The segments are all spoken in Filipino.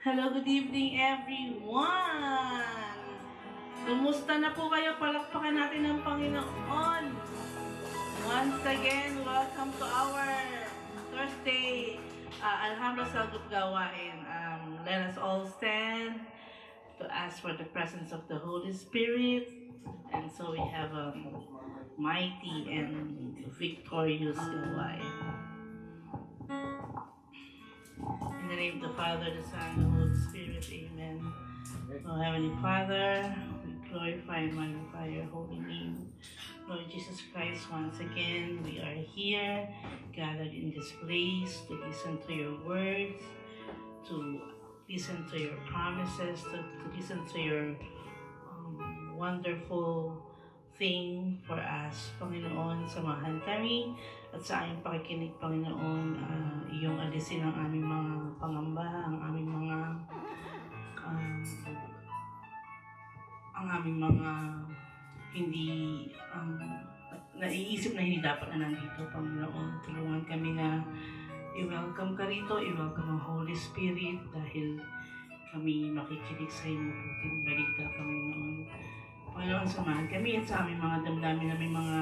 Hello, good evening everyone! Kumusta na po kayo? Palakpakan natin ng Panginoon. Once again, welcome to our Thursday Alhambra Salgut Gawain. Let us all stand to ask for the presence of the Holy Spirit. And so we have a mighty and victorious Gawain. In the name of the Father, the Son, and the Holy Spirit, amen. Oh, Heavenly Father, we glorify and magnify your holy name. Lord Jesus Christ, once again, we are here, gathered in this place to listen to your words, to listen to your promises, to listen to your wonderful thing for us. Panginoon, samahan kami at sa aming pakikinig, Panginoon, iyong alisin ang aming mga pangamba, ang aming mga hindi naiisip na hindi dapat na nandito, Panginoon. Tulungan kami na i-welcome ka rito, i-welcome ang Holy Spirit dahil kami makikinig sa iyong mabuting balita, Panginoon. Panginoon, samahan kami at sa aming mga damdamin na may mga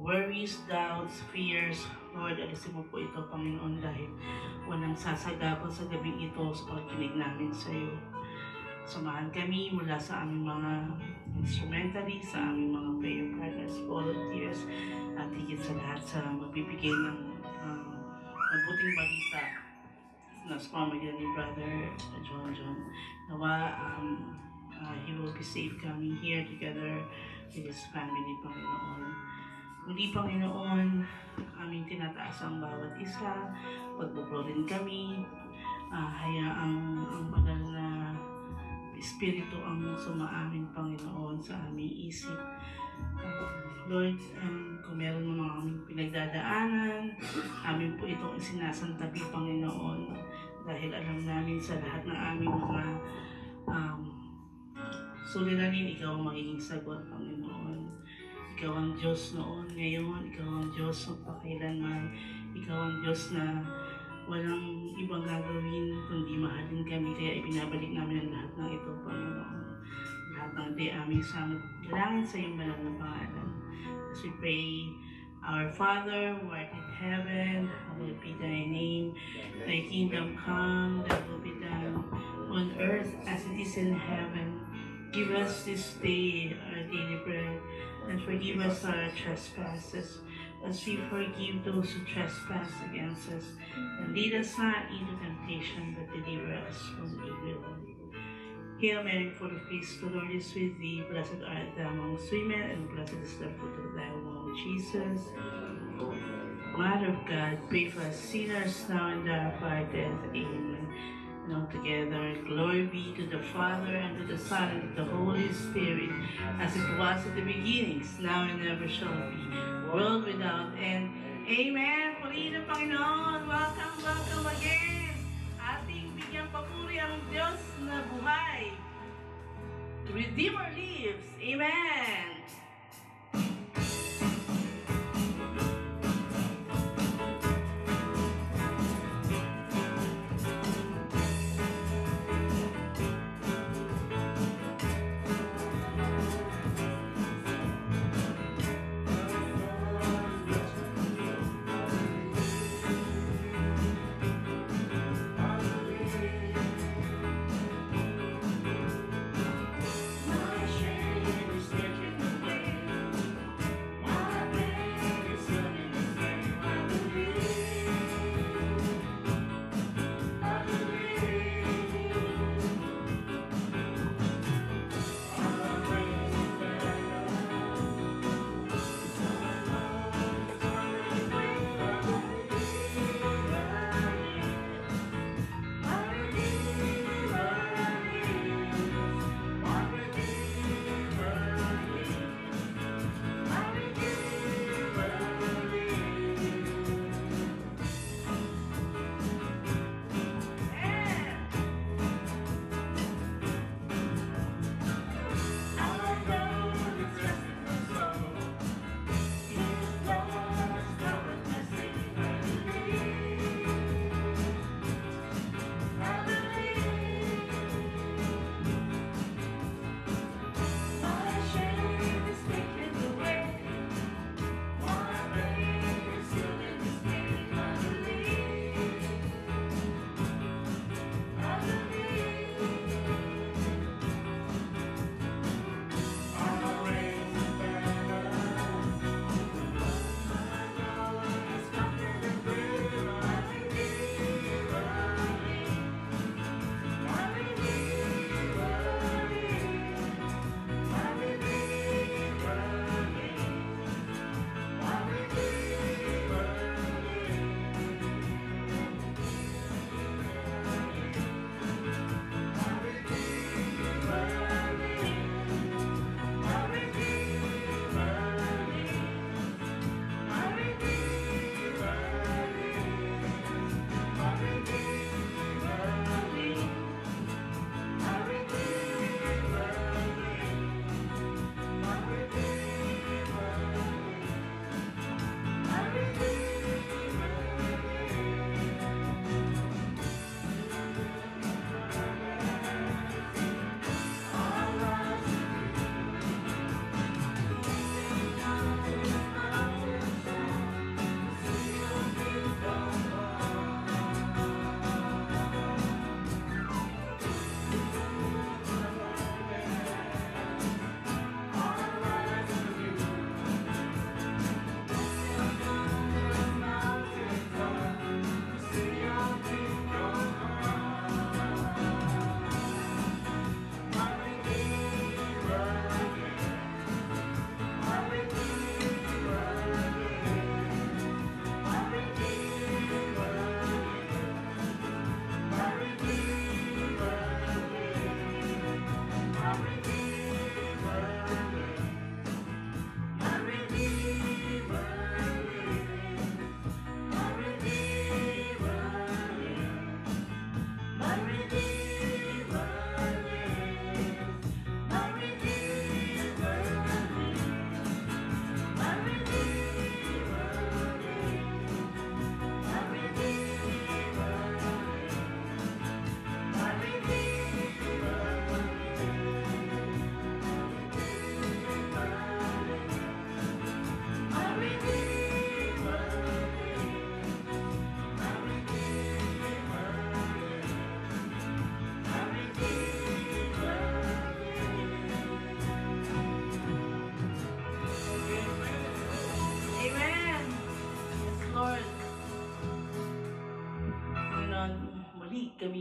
worries, doubts, fears. Lord, alisin mo po ito, Panginoon, dahil walang sasagabal sa gabing ito sa pagkinig namin sa iyo. Samahan kami mula sa aming mga instrumentalists, sa aming mga prayer partners, volunteers, at higit sa lahat sa magbibigay ng mabuting balita na sa pamamagitan ni Brother John. Nawa, he will be safe coming here together with his family, Panginoon. Muli, Panginoon, aming tinataas ang bawat isa, pagbuburin kami, hayaang ang banal na Espiritu ang sumaamin, Panginoon, sa aming isip. Lord, kung meron mo mga aming pinagdadaanan, amin po itong isinasantabi, Panginoon, dahil alam namin sa lahat ng aming mga suliranin, ikaw ang magiging sagot, Panginoon. Ikaw ang Diyos noon, ngayon, ikaw ang Diyos magpakailanman, ikaw ang Diyos na walang ibang gagawin kundi mahalin kami, kaya ibinabalik namin ang lahat ng ito, Panginoon. Lahat ng ito aming dalangin sa iyong banal na pangalan. As we pray, Our Father, who art in heaven, hallowed be thy name. Thy kingdom come, thy will be done on earth as it is in heaven. Give us this day our daily bread, and forgive us our trespasses, as we forgive those who trespass against us. And lead us not into temptation, but deliver us from evil. Hail Mary, full of grace, the Lord is with thee. Blessed art thou amongst women, and blessed is the fruit of thy womb, Jesus. Mother of God, pray for us sinners, now and at our death. Amen. And all together, glory be to the Father, and to the Son, and to the Holy Spirit, as it was at the beginnings, now and ever shall be, world without end. Amen. Purihin ang Panginoon. Welcome again. Ating bigyan papuri ang Diyos na buhay. Redeemer lives. Amen. My shame is taken.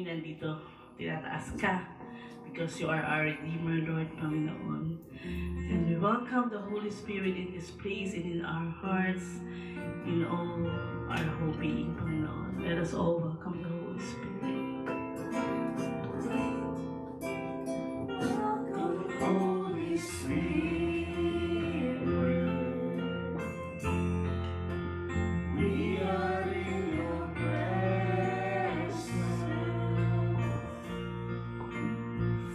kami nandito, tinataas ka because you are our Redeemer, Lord, Panginoon. And we welcome the Holy Spirit in this place and in our hearts, in all our whole being, Panginoon. Let us all welcome the Holy Spirit. Holy Spirit, we are in your presence.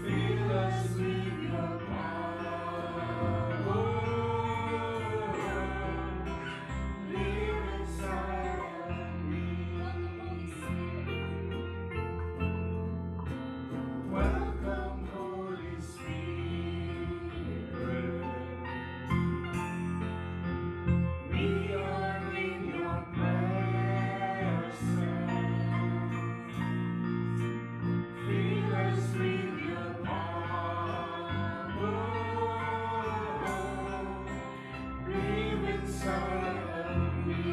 Fill us with your power. Live inside of me. Welcome, Holy Spirit. We are in your presence. Fill us with your power. Live inside of me.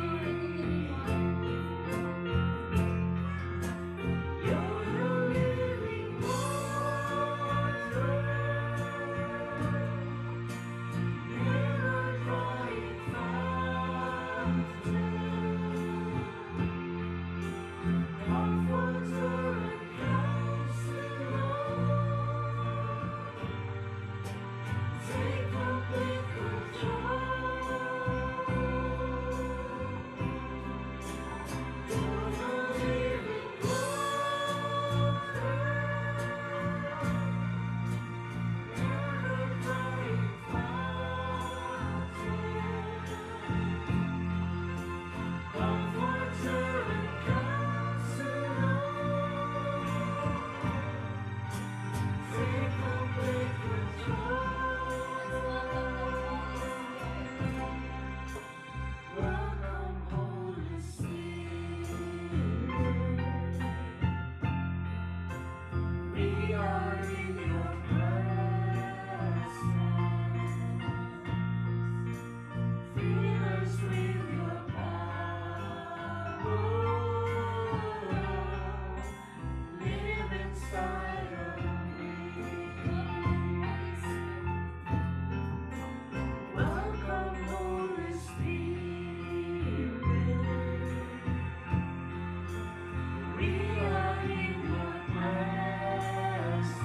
You're the living water. Never drying fountain. Comforter and counselor. Take complete control. You're the living water. Never drying fountain. Comforter and counselor. Take complete control. Welcome, Holy Spirit. We are in your presence. Fill us with your power. Live inside of me. Welcome, Holy Spirit. We are in your presence.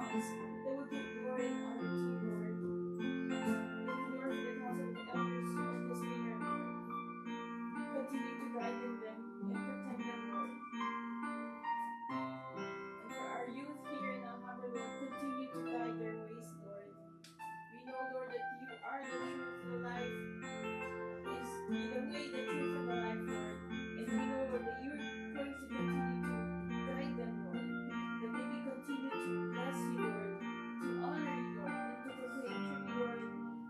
lives, that would give glory and honor to you, Lord. Thank you, Lord, for the council of the elders of this vineyard, Lord. Continue to guide them and protect them, Lord. And for our youth here in Alhambra, Lord, continue to guide their ways, Lord. We know, Lord, that you are the truth, the life, is the way, the truth, and the life, Lord. And we know, Lord, that you're going to continue to guide them, Lord. That they may continue to bless you, Lord, to honor you, Lord, and to proclaim truly, Lord,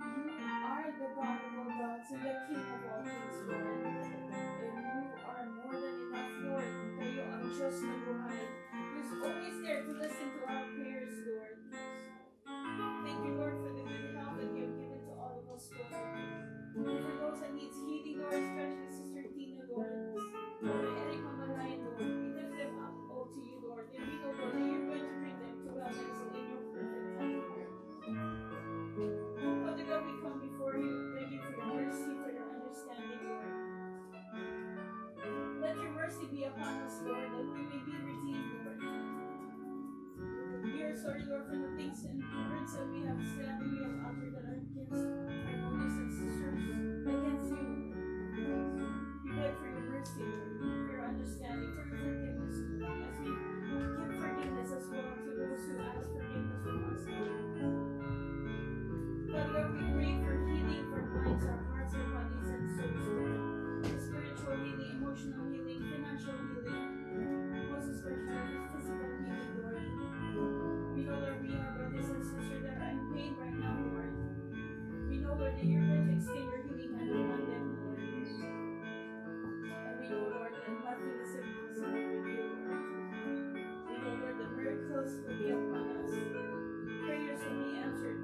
you are the God of all gods and the King of all kings, Lord. And you are more than enough, Lord. Kayo ang Diyos na buhay, who's always there to listen to our prayers, Lord. Thank you, Lord, for the good health that you have given to all of us, Lord. And for those that needs healing, Lord, especially Sister Tina, Lord, Brother Eric Mamalayan, Lord, we lift them up all to you, Lord. And we know, Lord, that you're going to bring them to wellness in your perfect time, Lord. Father God, we come before you, begging for your mercy, for your understanding, Lord. Let your mercy be upon us, Lord, that we may be redeemed, Lord. We are sorry, Lord, for the things and words that we have said and we have uttered that are against our brothers and sisters, against you. We beg for your mercy, Lord, for your understanding, for your forgiveness, Lord, as we give forgiveness as well to those who ask forgiveness from us, Lord. Father God, we pray for healing for minds, our hearts, our bodies, and souls, Lord. Spiritual healing, emotional healing, financial healing, most especially physical healing, Lord. We know, Lord, we have brothers and sisters that are in pain right now, Lord. We know, Lord, that you're going to extend your healing hand upon them, Lord. And we know, Lord, that nothing is impossible with you, Lord. We know, Lord, that miracles will be upon us. Prayers will be answered.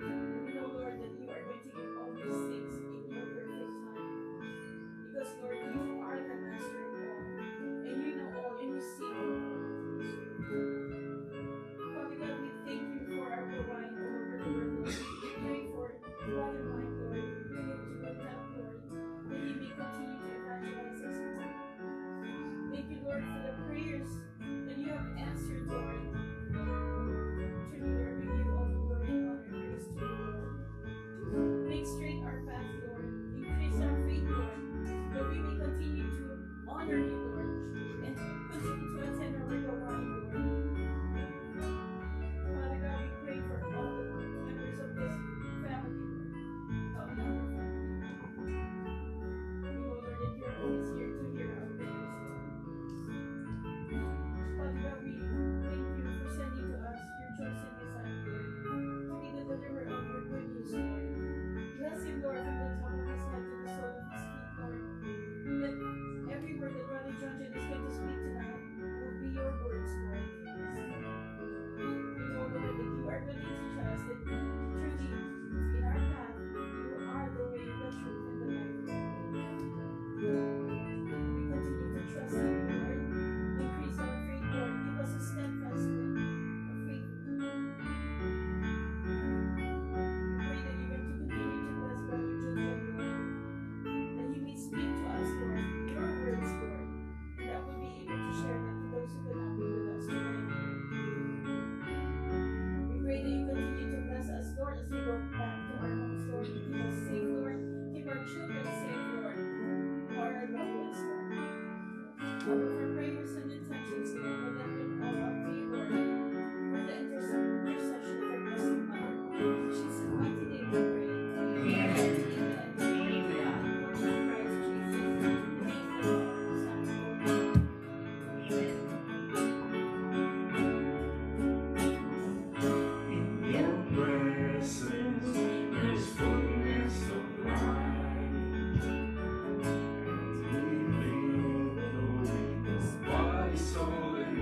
And we know, Lord, that you are going to give all these things in your perfect time. Because, Lord, you are the master of all. And you know all and you see all, Lord. Father God, we thank you for our Lord, over the word, Lord. We pray for Brother Mike, Lord. We look to good health, Lord, that he may continue to evangelize us, Lord. Thank you, Lord, for the prayers that you have answered, Lord. Truly, Lord, we give all the glory and honor and praise to you, Lord. Make straight our path, Lord. Increase our faith, Lord, that we may continue to honor you, Lord, and continue to attend our regular line, Lord. Father God, we pray for all the members of this family, Lord, of our family. We know, Lord, that you're always here to hear our prayers, Lord. Father God, we thank you for sending to us your chosen disciple, Lord, to be the deliverer of your good news, Lord. Bless him, Lord, from the top of his head to the sole of his feet, Lord. That every word that Brother Johnson is going to speak tonight will be your words, Lord. We know, Lord, that you are going to teach us that truly in our path you are the way, the truth, and the life. We continue to trust in you, Lord. Increase our faith, Lord. Give us a steadfast faith of faith. We pray that you're going to continue to bless Brother Johnson, Lord. That he may speak to us, Lord, your words, Lord. And that we'll be able to share them to those who cannot be with us tonight, Lord. We pray that you continue to bless us, Lord, as we go back to our homes, Lord. Keep us safe, Lord. Keep our children safe, Lord. Or our loved ones, Lord. For prayers and intentions, Lord, we'll lift them all up to you, Lord. For the intercession of our Blessed Mother. In Jesus' mighty name we pray. Amen. Amen. Lord Christ Jesus, in the name of the Son, In your presence there's fullness of life. We live, body, soul, and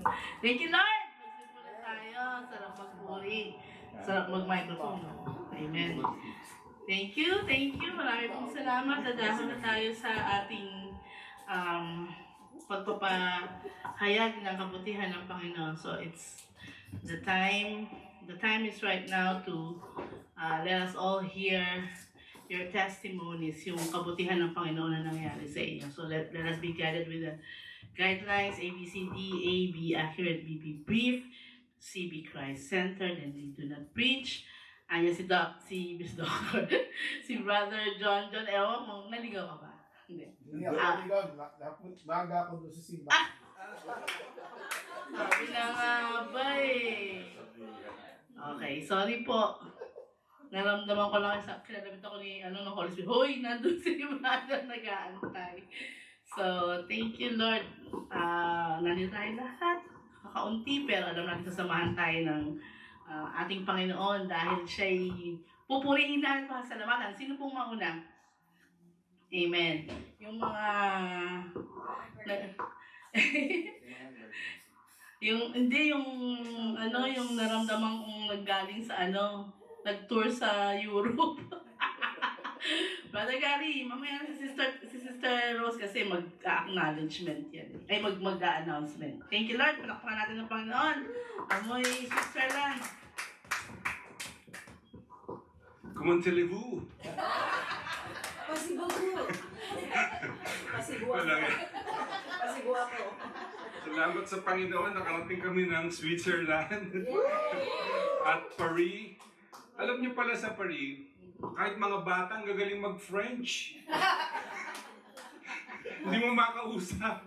Panginoon. Thank you, Lord! Magsimula tayo. Sarap magpuri. Sarap mag-microphone. Amen. Thank you, thank you. Marami pong salamat. Dadahon na tayo sa ating pagpapahayag ng kabutihan ng Panginoon. So it's the time is right now to let us all hear your testimonies, yung kabutihan ng Panginoon na nangyari sa inyo. So let us be guided with the guidelines, ABCD, A, be accurate, B, be brief, C, be Christ-centered, and D, do not preach. Ayan si Miss Doctor, si Brother John, ewan mo, naligaw ka ba? Hindi. Hindi ako naligaw, naga ako doon sa simba. Sabi na nga ba eh. Okay, sorry po. Naramdaman ko lang sa kinalabit ako ni ng Holy Spirit. Hoy, nandun si Brother nag-aantay. So, thank you Lord. Nandito tayo lahat. Kakaunti, pero alam natin sasamahan tayo ng ating Panginoon dahil siya'y pupurihin na at pasalamatan. Sino pong mauna? Amen. Yung mga... yung naramdaman kong naggaling sa nag-tour sa Europe. Brother Gary, mamaya si Sister Rose kasi mag-acknowledgement yan. Ay, mag-announcement. Thank you Lord, palakpakan natin ng Panginoon. Amoy, Sister lang. Comment allez-vous? Pasibo ko. Pasibo ako. Pasibo ako. Salamat sa Panginoon, nakarating kami ng Switzerland at Paris. Alam niyo pala sa Paris, kahit mga batang gagaling mag-French. Hindi mo makausap.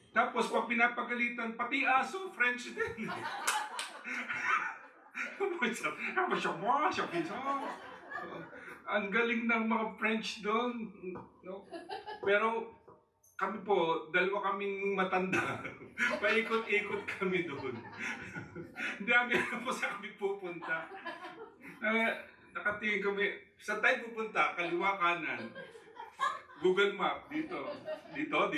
Tapos pag pinapagalitan, pati aso, French din. Ang galing ng mga French doon. No? Pero kami po, dalawa kaming matanda. Paikot-ikot kami doon. Hindi namin po sa kami pupunta. Nakatingin kami, saan tayo pupunta? Kaliwa, kanan. Google Map, dito. Dito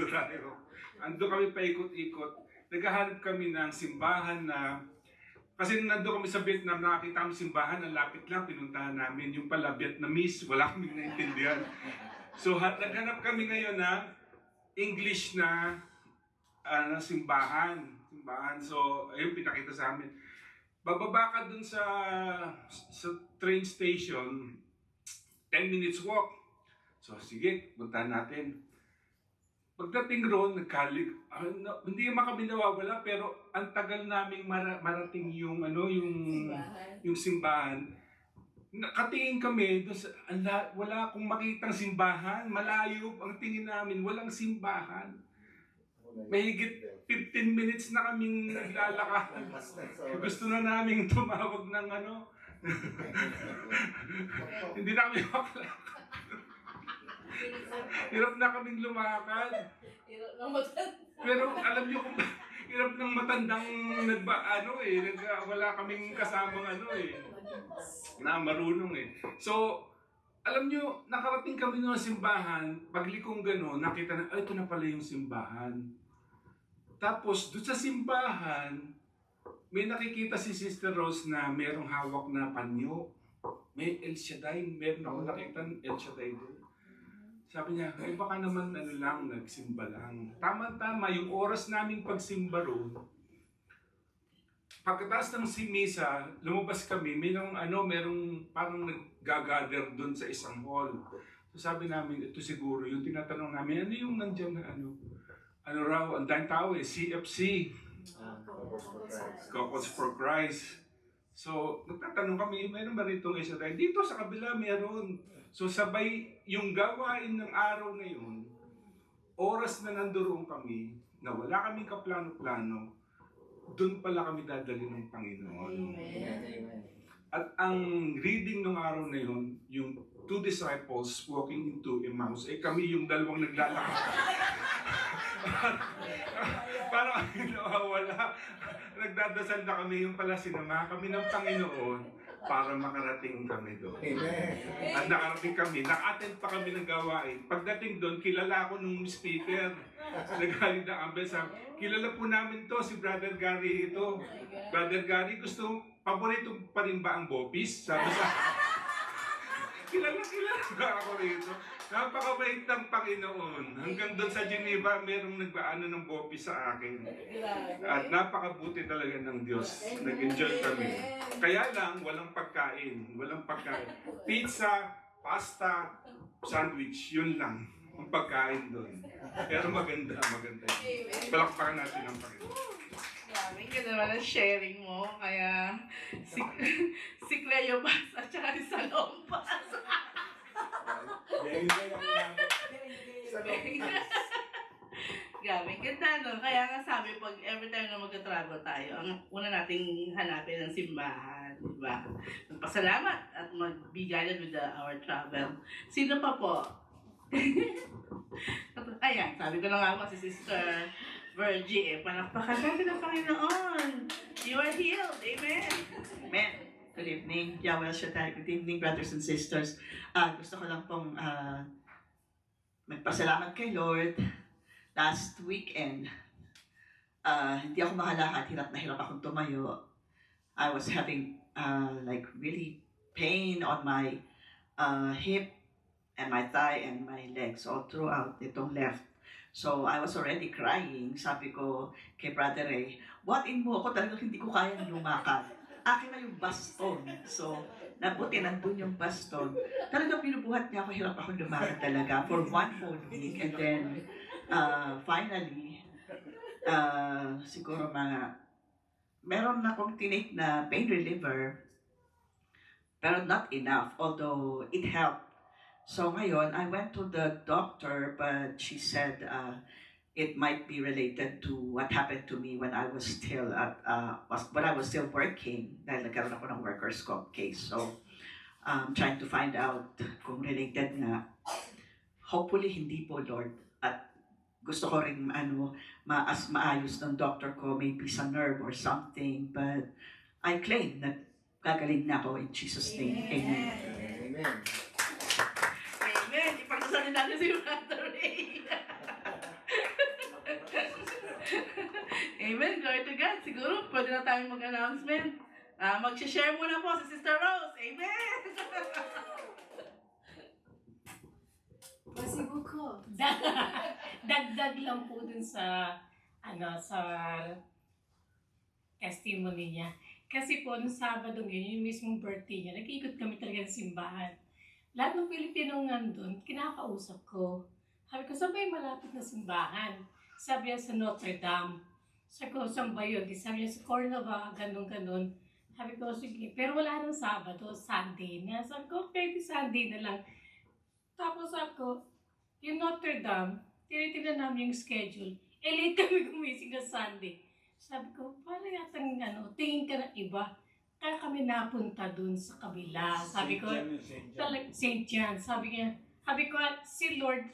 tayo. Ando kami paikot-ikot. Naghahanap kami ng simbahan na, kasi nando kami sa Vietnam, nakakita kami simbahan, ang lapit lang, pinuntahan namin. Yung pala Vietnamese, wala kaming naintindihan. So, naghanap kami ngayon ng English na simbahan. So, ayun, pinakita sa amin. Bababa ka dun sa train station, 10 minutes walk. So, sige, puntahan natin. Pagdating roon, hindi naman kami nawawala, pero ang tagal naming marating yung simbahan. Nakatingin kami, wala akong makitang simbahan, malayo ang tingin namin, walang simbahan. Mahigit 15 minutes na kaming naglalakad. Gusto na naming tumawag ng hindi na kami makalakad. Hirap na kaming lumakad. Pero alam niyo kung hirap ng matandang wala kaming kasamang na marunong So, alam niyo, nakarating kami ng simbahan, paglikong gano'n, nakita na, ito na pala yung simbahan. Tapos, doon sa simbahan, may nakikita si Sister Rose na merong hawak na panyo. May El Shaddai, meron ako nakita El Shaddai doon. Sabi niya, baka naman nagsimba lang. Tama-tama, yung oras naming pagsimba roon, pagkatapos ng misa, lumabas kami, merong parang nag-gather doon sa isang hall. So sabi namin, ito siguro, yung tinatanong namin, ano yung nandiyan na raw, ang daming tao CFC. Couples for Christ. So, nagtatanong kami, mayroon ba ritong isa tayo? Dito sa kabila, meron. So, sabay yung gawain ng araw na yun, oras na nandoon kami, na wala kaming kaplano-plano, doon pala kami dadali ng Panginoon. Amen. At ang reading ng araw na yun, yung two disciples walking into Emmaus, kami yung dalawang naglalakad. Para kami nawawala. Nagdadasal na kami, yung pala sinama kami ng Panginoon. para makarating kami doon. Amen. At nakarating kami, naka-attend pa kami ng gawain. Pagdating doon, kilala ko nung speaker. Nagaling na ambel, sabi, kilala po namin to, si Brother Gary ito. Brother Gary, paborito pa rin ba ang Bopis? Sabi sa kilala ba ako rito? Napakabait ng Panginoon. Hanggang doon sa Geneva, merong nagbaano ng Bopis sa akin. At napakabuti talaga ng Diyos. Nag-enjoy kami. Kaya lang, walang pagkain. Walang pagkain. Pizza, pasta, sandwich, yun lang ang pagkain doon. Pero maganda. Palakpakan natin ang Panginoon. Grabe ka naman ang sharing mo. Kaya si Cleopas at saka si Salompas. Very good ang namin. Sa Grabe, ganda no? Kaya nga sabi, pag every time na magka-travel tayo, ang una nating hanapin ang simbahan, di ba? Magpasalamat at mag-be guided with our travel. Sino pa po? Ayan, sabi ko na nga po si Sister Virgie, palakpakan natin ang Panginoon. You are healed. Amen. Amen. Good evening. Yahweh Shaddai. Good evening, brothers and sisters. Gusto ko lang pong magpasalamat kay Lord. Last weekend, hindi ako makalakad. Hirap na hirap akong tumayo. I was having like really pain on my hip and my thigh and my legs all throughout itong left. So I was already crying. Sabi ko kay Brother Ray, buhatin mo ako, talagang hindi ko kayang lumakad. Akin na yung baston. So, nabuti nandun yung baston. Talagang pinubuhat niya ako, hirap akong lumakad talaga for one whole week. And then, finally, siguro meron na akong tinake na pain reliever, pero not enough, although it helped. So ngayon, I went to the doctor, but she said it might be related to what happened to me when I was still working, dahil nagkaroon ako ng workers' comp case. So, trying to find out kung related nga. Hopefully, hindi po, Lord. At gusto ko rin maayos ng doctor ko, maybe sa nerve or something. But I claim na gagaling na ako in Jesus' name. Amen. Amen. Amen. Ipagsasalin natin si Brother Ray. Amen. Glory to God. Siguro, pwede na tayong mag-announcement. Mag-share muna po si Sister Rose. Amen. Masibo ko. Dagdag lang po dun sa sa testimony niya. Kasi po, nung Sabado yun, yung mismong birthday niya, nag-iikot kami talaga ng simbahan. Lahat ng Pilipinong nandun, kinakausap ko. Sabi ko, saan ba yung malapit na simbahan? Sabi niya sa Notre Dame. Sabi ko, saan ba yun? Sabi niya sa Cornova, ganun-ganun. Sabi ko, sige. Pero wala nang Sabado, Sunday na. Sabi ko, okay, Sunday na lang. Tapos ako, yung Notre Dame, tinitignan namin yung schedule. Late kami gumising na Sunday. Sabi ko, paano yatang tingin ka ng iba? Kaya kami napunta dun sa kabila. Sabi ko, St. John. Sabi ko, si Lord,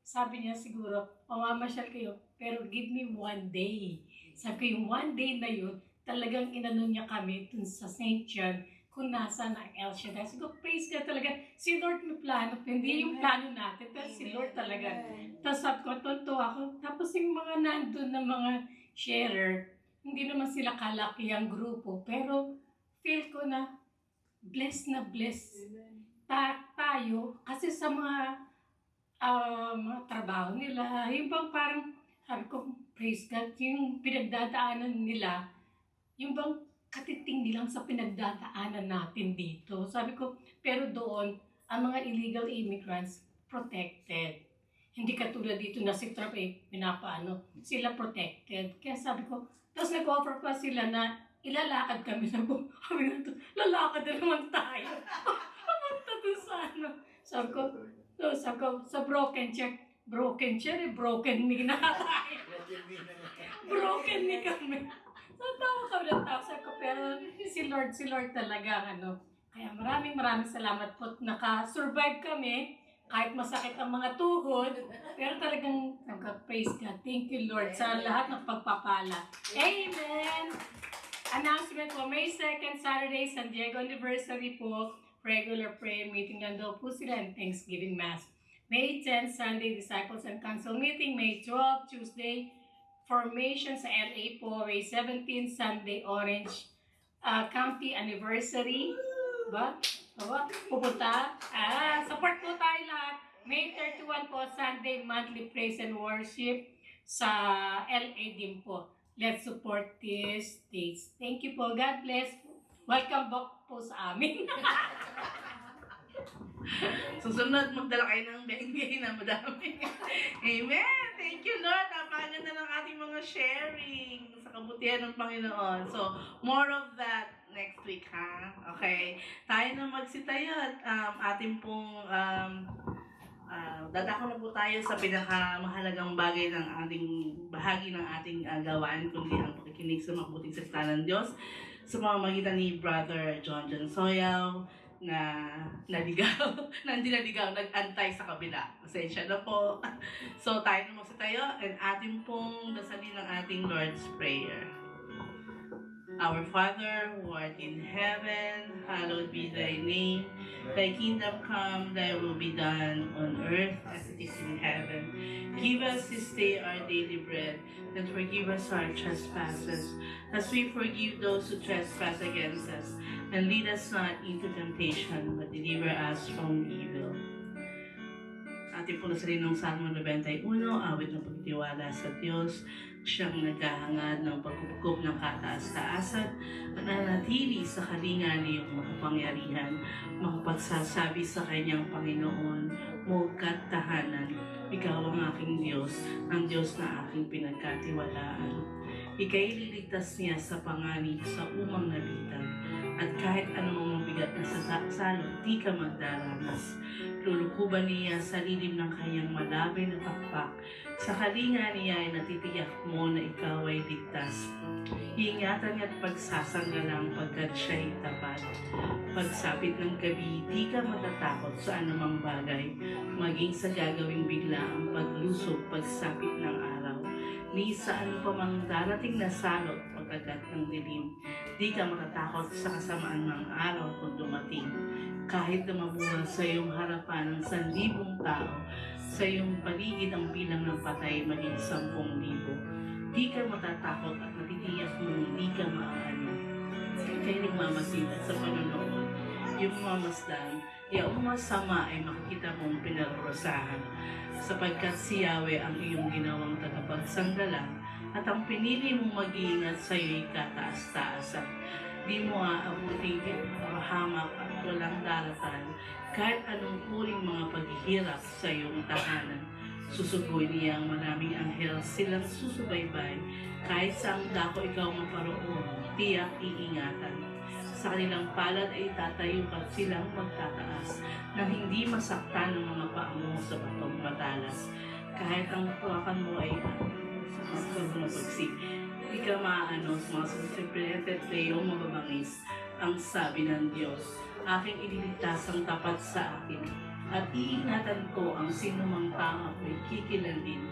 sabi niya siguro, mamamasyal kayo, pero give me one day. Sabi ko, yung one day na yun, talagang inano niya kami dun sa St. John, kung nasa na El Shaddai. Sabi ko, praise ka talaga. Si Lord may plano. Hindi yung plano natin, pero si Lord talaga. Tapos sabi ko, tonto ako. Tapos yung mga nandun na mga sharer, hindi naman sila kalaki ang grupo, pero feel ko na blessed tayo kasi sa mga trabaho nila, yung bang parang sabi ko, praise God, yung pinagdadaanan nila, yung bang katiting lang sa pinagdadaanan natin dito. Sabi ko, pero doon, ang mga illegal immigrants, protected. Hindi katulad dito na si Trump sila protected. Kaya sabi ko, tapos nag-offer pa sila na ilalakad kami. Sabi ko, lalakad na naman tayo. Papunta doon sa Sabi ko, sa broken chair, broken knee na tayo. Broken knee kami. So, tawa kami ng tao. Sabi ko, pero si Lord talaga, Kaya maraming salamat po. Naka-survive kami. Kahit masakit ang mga tuhod, pero talagang praise God. Thank you, Lord, sa lahat ng pagpapala. Amen! Announcement po, May 2nd, Saturday, San Diego Anniversary po, regular prayer meeting. Nandun po sila and Thanksgiving Mass. May 10, Sunday, Disciples and Council meeting. May 12, Tuesday, Formation sa LA po. May 17, Sunday, Orange County Anniversary. Ba? Pupunta. Support po tayo lahat. May 31 po, Sunday, Monthly Praise and Worship sa LA din po. Let's support these days. Thank you po. God bless. Welcome back po sa amin. Susunod, magdala kayo ng bengay na madami. Amen! Thank you, Lord. Napakaganda ng ating mga sharing sa kabutihan ng Panginoon. So, more of that next week, ha? Okay? Tayo na magsitayo at ating pong dadako na po tayo sa pinakamahalagang bagay ng ating bahagi ng ating gawain, kundi ang pakikinig sa mabuting salita ng Diyos sa pamamagitan ni Brother John Soyaw na naligaw, na hindi naligaw, nag-antay sa kabila. Pasensya na po. So, tayo na magsitayo and ating pong dasalin ang ating Lord's Prayer. Our Father, who art in heaven, hallowed be thy name. Thy kingdom come, thy will be done on earth as it is in heaven. Give us this day our daily bread, and forgive us our trespasses, as we forgive those who trespass against us. And lead us not into temptation, but deliver us from evil. Ating po nasalin ng Salmo 91, awit ng pagtitiwala sa Diyos. Siyang naghahangad ng pagkukup ng kataas-taasan at nanatili sa kalinga niyong makapangyarihan, makapagsasabi sa kanyang Panginoon, Mukat tahanan, ikaw ang aking Diyos, ang Diyos na aking pinagkatiwalaan. Ika'y liligtas niya sa panganib sa umang nabitan, at kahit anumang mabigat na salot, di ka magdaranas. Lulukuban niya sa lilim ng kanyang malabay na pakpak. Sa kalinga niya ay natitiyak mo na ikaw ay ligtas. Iingatan niya at pagsasanggalang pagkat siya'y tapat. Pagsapit ng gabi, di ka matatakot sa anumang bagay, maging sa gagawing bigla ang paglusog pagsapit ng araw. Ni sa ano pa mang darating na salot pagkagat ng dilim, di ka matatakot sa kasamaan ng araw kung dumating. Kahit na mabuhay sa iyong harapan ng 1,000 tao, sa iyong paligid ang bilang ng patay maging 10,000. Di ka matatakot at natitiyak mong di ka maaano. Ika'y nagmamasilat sa panonood. Yung mamasdan, yaong masama ay makikita mong pinarusahan, sapagkat si Yahweh ang iyong ginawang tagapagsanggala at ang pinili mong mag-iingat sa iyo'y kataas-taasan. Di mo aabutin hamak at walang daratan kahit anong uring mga paghihirap sa iyong tahanan. Susugoy niya ang maraming anghel silang susubaybay, kahit saang dako ikaw maparoon, tiyak iingatan. Sa kanilang palad ay tatayo at silang magtataas, na hindi masaktan ng mga paa mo sa batong matalas. Kahit ang tuwakan mo ay sa pagsik, di ka maaano sa mga susipretet na iyong mababangis. Ang sabi ng Diyos, aking ililigtas ang tapat sa akin, at iingatan ko ang sinumang tao ako'y kikilandin.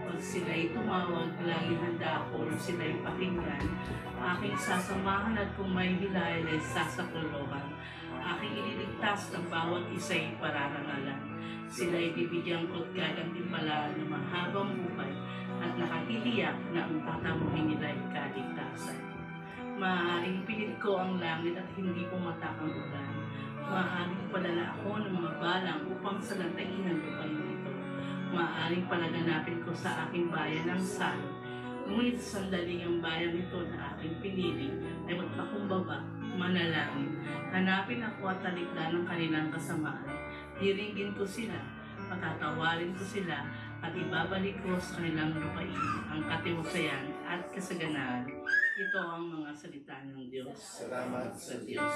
Pag sila'y tumawag, laging handa ako nung sila'y pakinggan. Aking sasamahan at kung may hilahin ay sasaklolohan. Aking ililigtas ng bawat isa'y pararangalan. Sila'y bibigyan ko't gagantimpalaan ng mahabang buhay at nakatitiyak na ang tatamuhin nila'y kaligtasan. Maaaring pilit ko ang langit at hindi pumatak ang ulan. Maaaring padala ako ng mga balang upang salantain ang lupain ito. Maaaring palaganapin ko sa aking bayan ng salot. Ngunit sandaling ang bayan ito na aking pinili ay magpakumbaba, manalangin. Hanapin ako at talikdan ng kanilang kasamaan. Diringgin ko sila, patatawarin ko sila, at ibabalik ko sa kanilang lupain ang katiwasayan at kasaganaan. Ito ang mga salita ng Diyos. Salamat sa Diyos.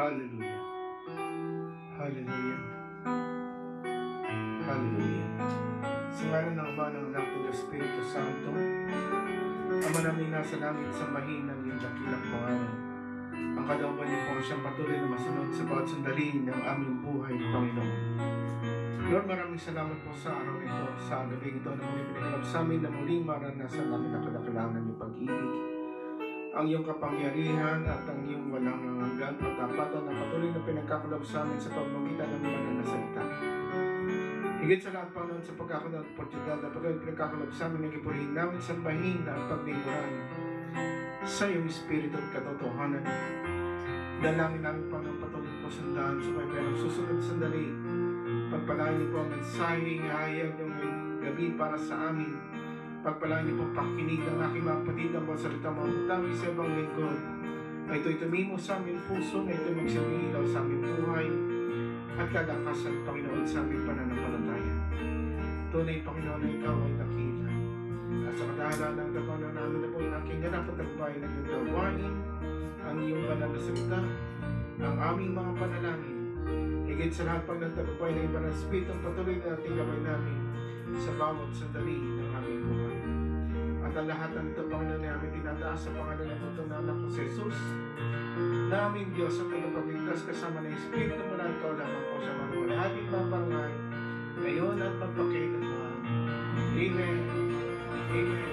Hallelujah. Hallelujah. Hallelujah. Sa ngalan ng Ama, ng Anak, ng Espiritu Santo, Ama namin nasa langit, sambahin ng iyong dakilang pangalan. Ang kalooban niyo po siyang patuloy na masunod sa bawat sandali ng aming buhay, Panginoon. Lord, maraming salamat po sa araw nito, sa gabi ito na muli pinakalap sa amin na muling maranasan namin ang kadakilaan ng iyong pag-ibig, ang iyong kapangyarihan at ang iyong walang hanggan patapatan na patuloy na pinagkakaloob sa amin sa pamamagitan ng mga nasalita. Higit sa lahat, Panginoon, sa pagkakataon at oportunidad na patuloy pinagkakaloob sa amin, nagipurihin namin sambahin at paglingkuran sa iyong Espiritu at katotohanan. Dalangin namin, Panginoon, patuloy po sundahan sa kailangang susunod sandali. Pagpalain niyo po ang mensaheng hayag ng gabi para sa amin. Pagpalain niyo po pakinig ng aking mga kapatid ng mga salita mo. Tawag sa ibang lingkod. Na ito'y tumimo sa aming puso, na ito'y magsilbing ilaw sa aming buhay at kalakasan, Panginoon, sa aming pananampalataya. Tunay, Panginoon, na ikaw ay nakita. At sa kadahalan ng dapanan namin na po yung aking ganap at tagbay ng iyong gawain, ang iyong banal na salita, ang aming mga panalangin. Higit sa lahat pag nagtagumpay ng iba ng Espiritu, patuloy na natin gabay namin sa bawat sandali ng aming buhay. At ang lahat ng ito, Panginoon, na aming tinataas sa pangalan ng butong na anak ko si Jesus, na aming Diyos ang tagapagligtas kasama ng Espiritu mo na ikaw lamang po sa mga ating mapangal, ngayon at magpakailanman. Amen. Amen.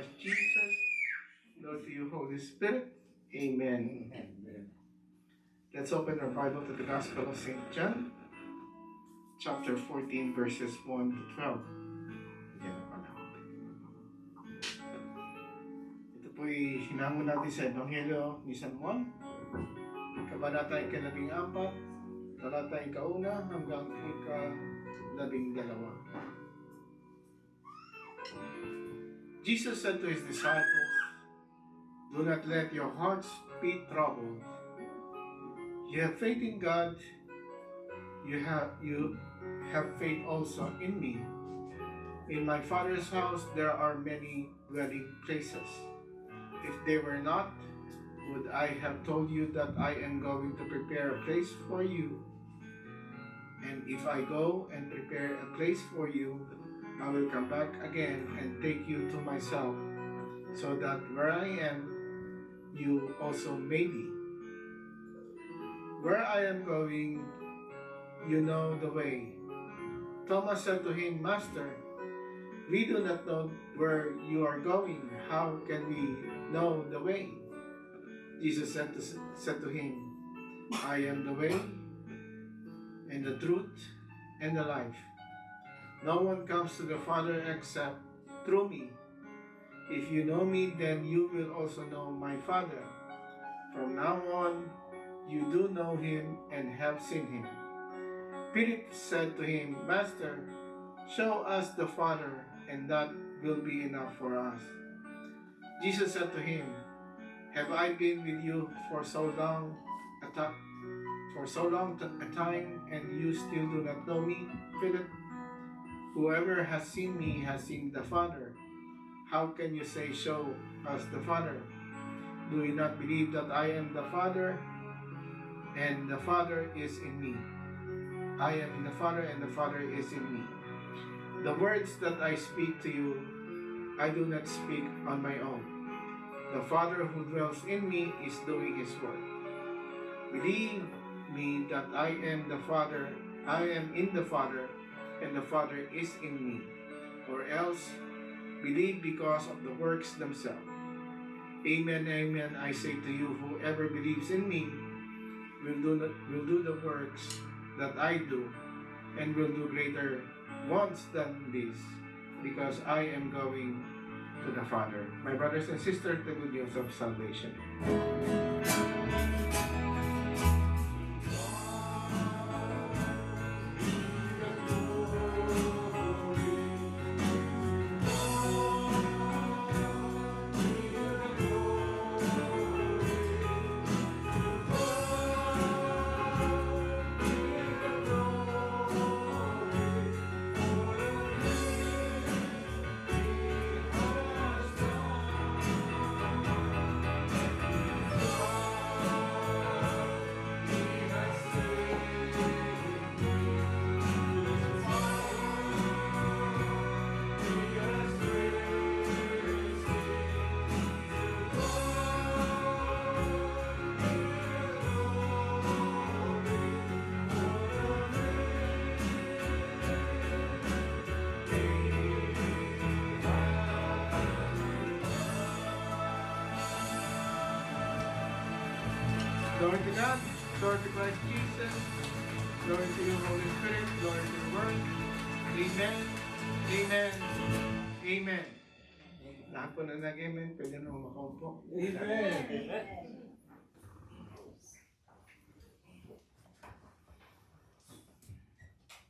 Christ Jesus. Lord to you, Holy Spirit. Amen. Let's open our Bible to the Gospel of St. John, chapter 14, verses 1 to 12. Yan na pala. Ito po'y hinango natin sa Ebanghelyo ni San Juan, Kabanata 14, talata 1 hanggang 12. Jesus said to his disciples, "Do not let your hearts be troubled. You have faith in God, you have faith also in me. In my Father's house there are many dwelling places. If they were not, would I have told you that I am going to prepare a place for you? And if I go and prepare a place for you, I will come back again and take you to myself, so that where I am, you also may be. Where I am going, you know the way." Thomas said to him, "Master, we do not know where you are going. How can we know the way?" Jesus said to him, "I am the way, and the truth, and the life. No one comes to the Father except through me. If you know me, then you will also know my Father. From now on, you do know him and have seen him." Philip said to him, "Master, show us the Father, and that will be enough for us." Jesus said to him, "Have I been with you for so long a time, and you still do not know me, Philip? Whoever has seen me has seen the Father. How can you say, 'Show us the Father'? Do you not believe that I am the Father, and the Father is in me? I am in the Father, and the Father is in me. The words that I speak to you, I do not speak on my own. The Father who dwells in me is doing his work. Believe me that I am in the Father, and the Father is in me. Or else, believe because of the works themselves. Amen, amen, I say to you, whoever believes in me will do the works that I do, and will do greater ones than this, because I am going to the Father." My brothers and sisters, the good news of salvation. Glory to God, glory to Christ Jesus, glory to you, Holy Spirit, glory to the Word. Amen, amen, amen. Lahat po na nag-amen, pwede na makaupo. Amen.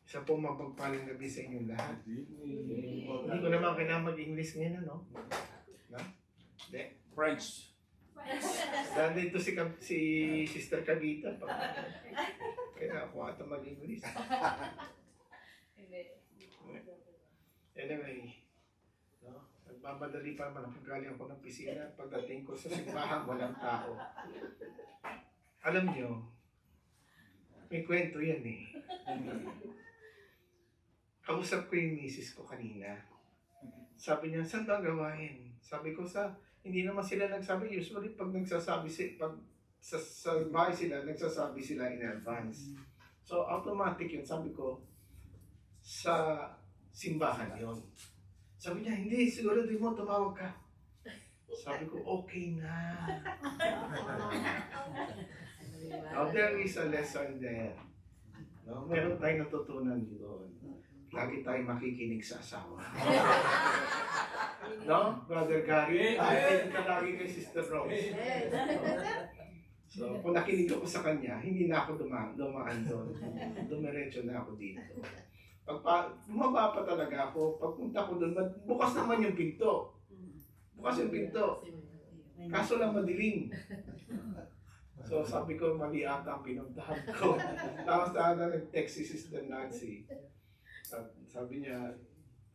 Isa po mapagpalang gabi sa inyong lahat. Hindi ko naman kailangan mag-English ngayon, ano? No? Hindi. French. Dahil dito si Sister Cavita. Kaya ako ata mag-English. Anyway, no? Nagmamadali pa naman ang galing ako ng pisina. Pagdating ko sa simbahan, walang tao. Alam nyo, may kwento yan eh. Kausap ko yung misis ko kanina. Sabi niya, saan ba gawain? Sabi ko hindi naman sila nagsabi. Usually, pag nagsasabi pag sa bahay sila, nagsasabi sila in advance. So, automatic yun. Sabi ko, sa simbahan yun. Sabi niya, hindi, siguro di mo, tumawag ka. Sabi ko, okay na. Now, there is a lesson there. No? Meron tayong natutunan doon. Lagi tayong makikinig sa asawa. No? Brother Gary? Nakikinig ka lagi kay Sister Rose. So, kung nakinig ako sa kanya, hindi na ako dumaan doon. Dumiretso na ako dito. Bumaba pa talaga ako. Pagpunta ko doon, bukas naman yung pinto. Bukas yung pinto. Kaso lang madilim. So sabi ko, mali ata ang pinuntahan ko. Tapos nag-text si Sister Nancy. Sabi niya,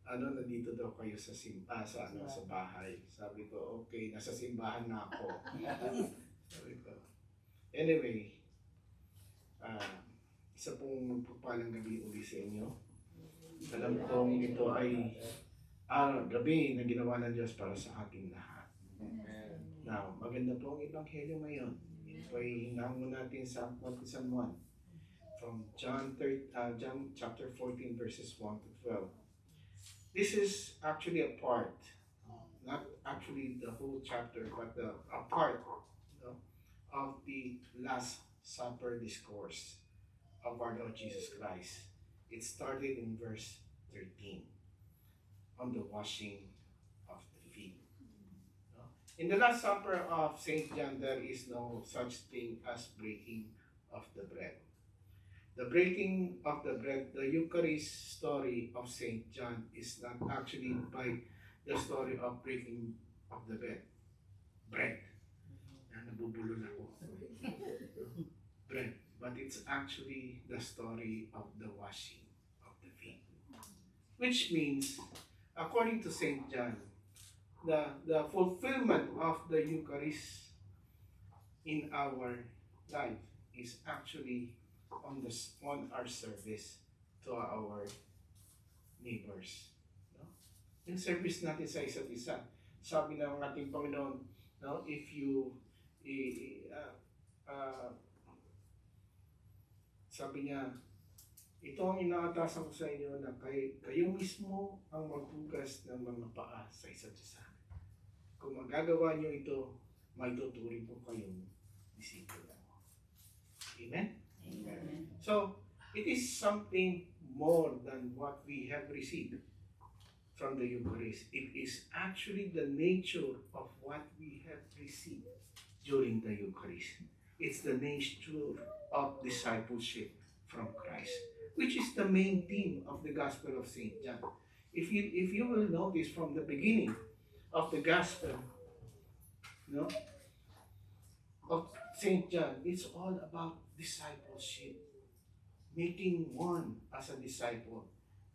nandito daw kayo sa sa bahay. Sabi ko, okay, nasa simbahan na ako. Sabi ko, anyway, isa pong palang gabi uli sa inyo. Alam kong ito ay gabi na ginawa ng Diyos para sa ating lahat. Now, maganda po ang Ebanghelyo ngayon. Ito ay hinango natin sa Baptisan 1 from John chapter 14 verses 1 to 12. This is actually a part, not actually the whole chapter, but a part of the Last Supper discourse of our Lord Jesus Christ. It started in verse 13 on the washing of the feet. In the Last Supper of St. John, there is no such thing as breaking of the bread. The breaking of the bread, the Eucharist story of St. John is not actually by the story of breaking of the bread. Nabubulol ako. Bread. But it's actually the story of the washing of the feet. Which means, according to St. John, the fulfillment of the Eucharist in our life is actually on our service to our neighbors. No? Yung service natin sa isa't isa. Sabi ng ating Panginoon, no, if you sabi niya, ito ang inaatasan ko sa inyo na kayo mismo ang maghugas ng mga paa sa isa't isa. Kung magagawa niyo ito, may tuturing ko kayong disipulo. Amen? Amen? So, it is something more than what we have received from the Eucharist. It is actually the nature of what we have received during the Eucharist. It's the nature of discipleship from Christ, which is the main theme of the Gospel of St. John. If you will notice from the beginning of the Gospel, of St. John, it's all about discipleship, making one as a disciple,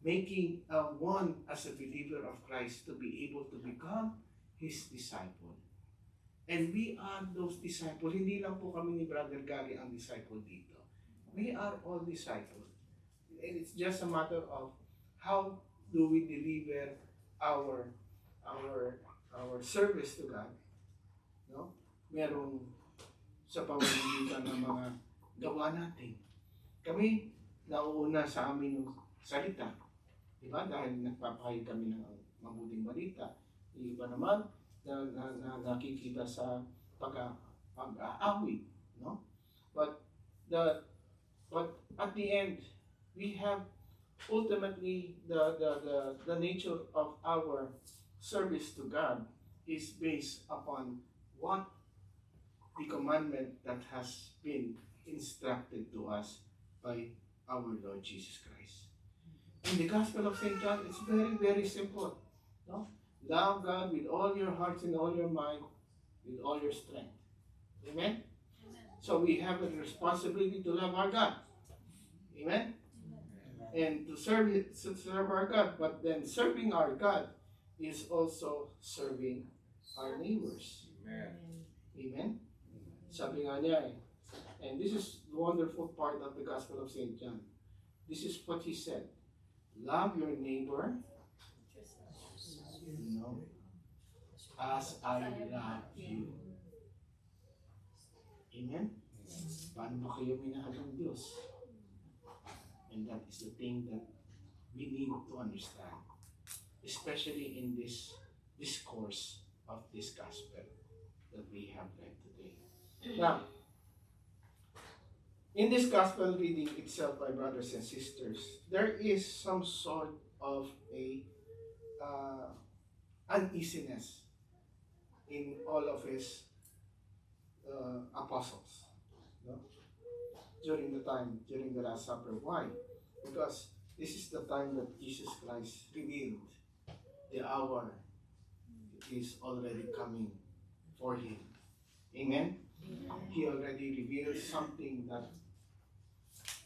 making one as a believer of Christ to be able to become His disciple. And we are those disciples. Hindi lang po kami ni Brother Gary ang disciple dito. We are all disciples. And it's just a matter of how do we deliver our service to God. No? Merong sa pamamagitan ng mga gawa natin. Kami, nauuna sa amin yung salita. Diba? Dahil nagpapahayag kami ng mabuting balita. Yung iba naman, na nakikita sa pag-aawit, no? But at the end, we have ultimately the nature of our service to God is based upon what the commandment that has been instructed to us by our Lord Jesus Christ. In the Gospel of St. John, it's very, very simple, no? Love God with all your hearts and all your mind, with all your strength. Amen? So we have a responsibility to love our God. Amen? And to serve our God, but then serving our God is also serving our neighbors. Amen. Amen? Sabi nga niya and this is the wonderful part of the Gospel of St. John. This is what he said. Love your neighbor, as I love you. Amen? Paano ba kayo minahal ng Diyos? And that is the thing that we need to understand, especially in this discourse of this gospel. Now, in this gospel reading itself, my brothers and sisters, there is some sort of a uneasiness in all of his apostles, no? During the Last Supper. Why? Because this is the time that Jesus Christ revealed the hour is already coming for him. Amen? He already revealed something that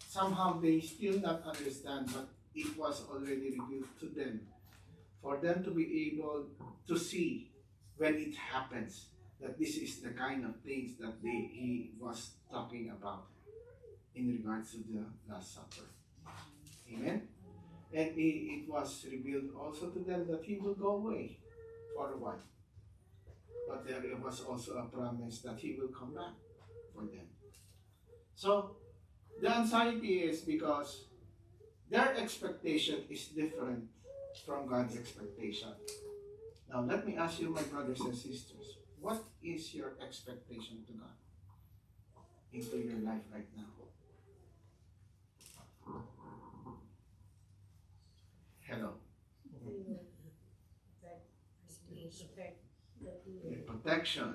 somehow they still not understand, but it was already revealed to them, for them to be able to see when it happens that this is the kind of things that he was talking about in regards to the Last Supper. Amen? And it was revealed also to them that he will go away for a while. But there was also a promise that he will come back for them. So, the anxiety is because their expectation is different from God's expectation. Now, let me ask you, my brothers and sisters, what is your expectation to God into your life right now? Hello. Protection.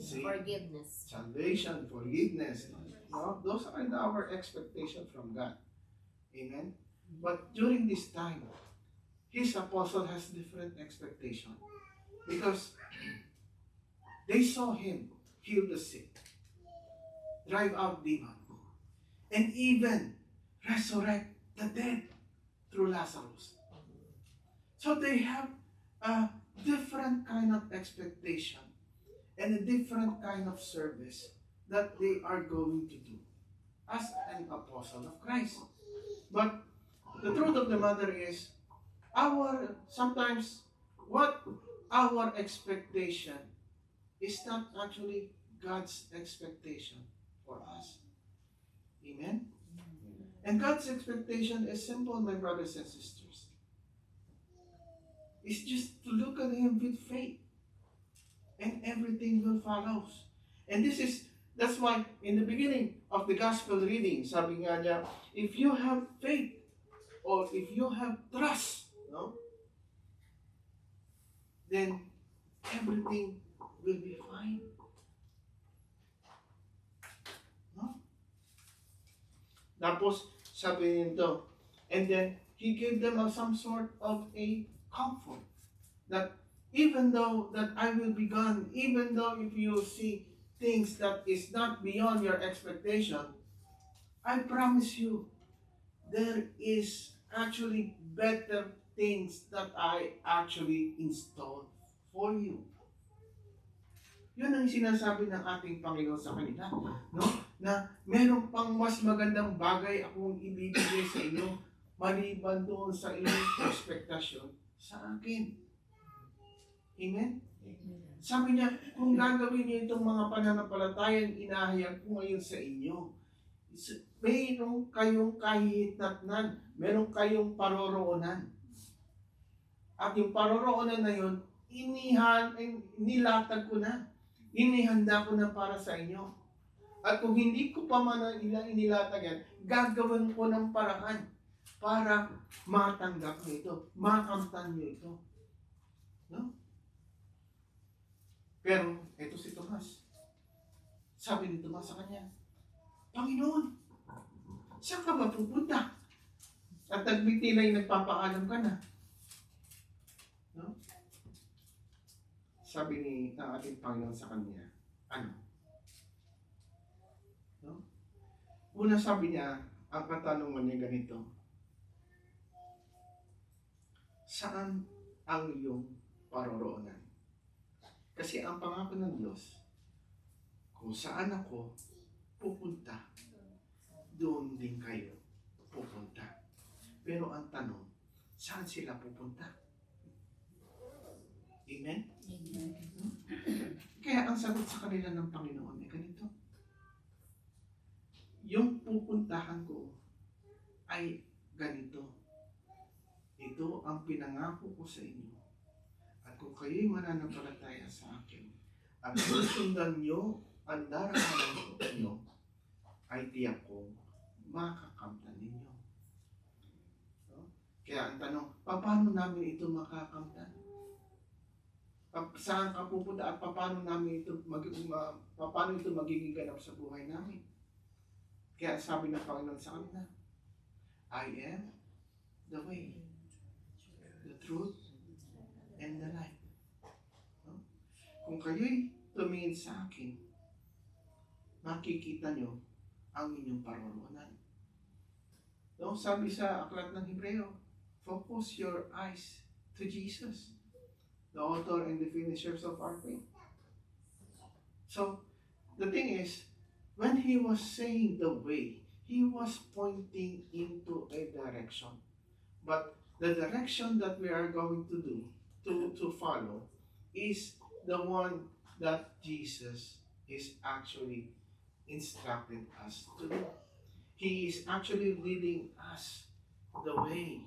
Forgiveness. Salvation, forgiveness. No? Those are our expectations from God. Amen? But during this time, his apostle has different expectation. Because they saw him heal the sick, drive out demons, and even resurrect the dead through Lazarus. So they have a different kind of expectation and a different kind of service that they are going to do as an apostle of Christ. But the truth of the matter is, sometimes what our expectation is not actually God's expectation for us. Amen? And God's expectation is simple, my brothers and sisters. It's just to look at him with faith, and everything will follow. And that's why in the beginning of the gospel reading, sabi nga niya, if you have faith or if you have trust, no, then everything will be fine. No? Tapos sabi nito, and then he gave them some sort of a comfort that even though that I will be gone, even though if you see things that is not beyond your expectation, I promise you, there is actually better things that I actually installed for you. Yun ang sinasabi ng ating Panginoon sa kanila, no? Na meron pang mas magandang bagay akong ibibigay sa inyo maliban doon sa inyong ekspektasyon sa akin. Amen? Sabi niya, kung gagawin niyo itong mga pananampalatayang inahayag ko ngayon sa inyo, mayroon kayong kahihinatnan, meron kayong paroroonan. At yung paroroonan na yun, nilatag ko na. Inihanda ko na para sa inyo. At kung hindi ko pa man inilatag yan, gagawin ko ng paraan para matanggap nyo ito, makamtan nyo ito. No? Pero, ito si Tomas. Sabi ni Tomas sa kanya, Panginoon, saan ka ba pupunta? At nagbitilay nagpapaalam ka na. No? Sabi ni ating Panginoon sa kanya, ano? No? Una sabi niya, ang katanungan niya ganito, saan ang iyong paroroonan? Kasi ang pangako ng Diyos, kung saan ako pupunta, doon din kayo pupunta. Pero ang tanong, saan sila pupunta? Amen? Amen. Kaya ang sagot sa kanila ng Panginoon ay ganito. Yung pupuntahan ko ay ganito. Ito ang pinangako ko sa inyo. At kung kayo'y mananampalataya sa akin, At susundan nyo ang daraanan nyo, ay tiyak ko makakamtan ninyo. No? Kaya ang tanong, paano namin ito makakamtan? Saan ka pupunta at paano namin ito paano ito magiging ganap sa buhay namin? Kaya sabi ng Panginoon sa kanila, I am the way, the truth, and the life. No? Kung kayo'y tumingin sa akin, makikita nyo ang inyong paroroonan. No? Sabi sa aklat ng Hebreo, focus your eyes to Jesus, the author and the finishers of our faith. So, the thing is, when he was saying the way, he was pointing into a direction. But the direction that we are going to do, to follow, is the one that Jesus is actually instructed us to do. He is actually leading us the way,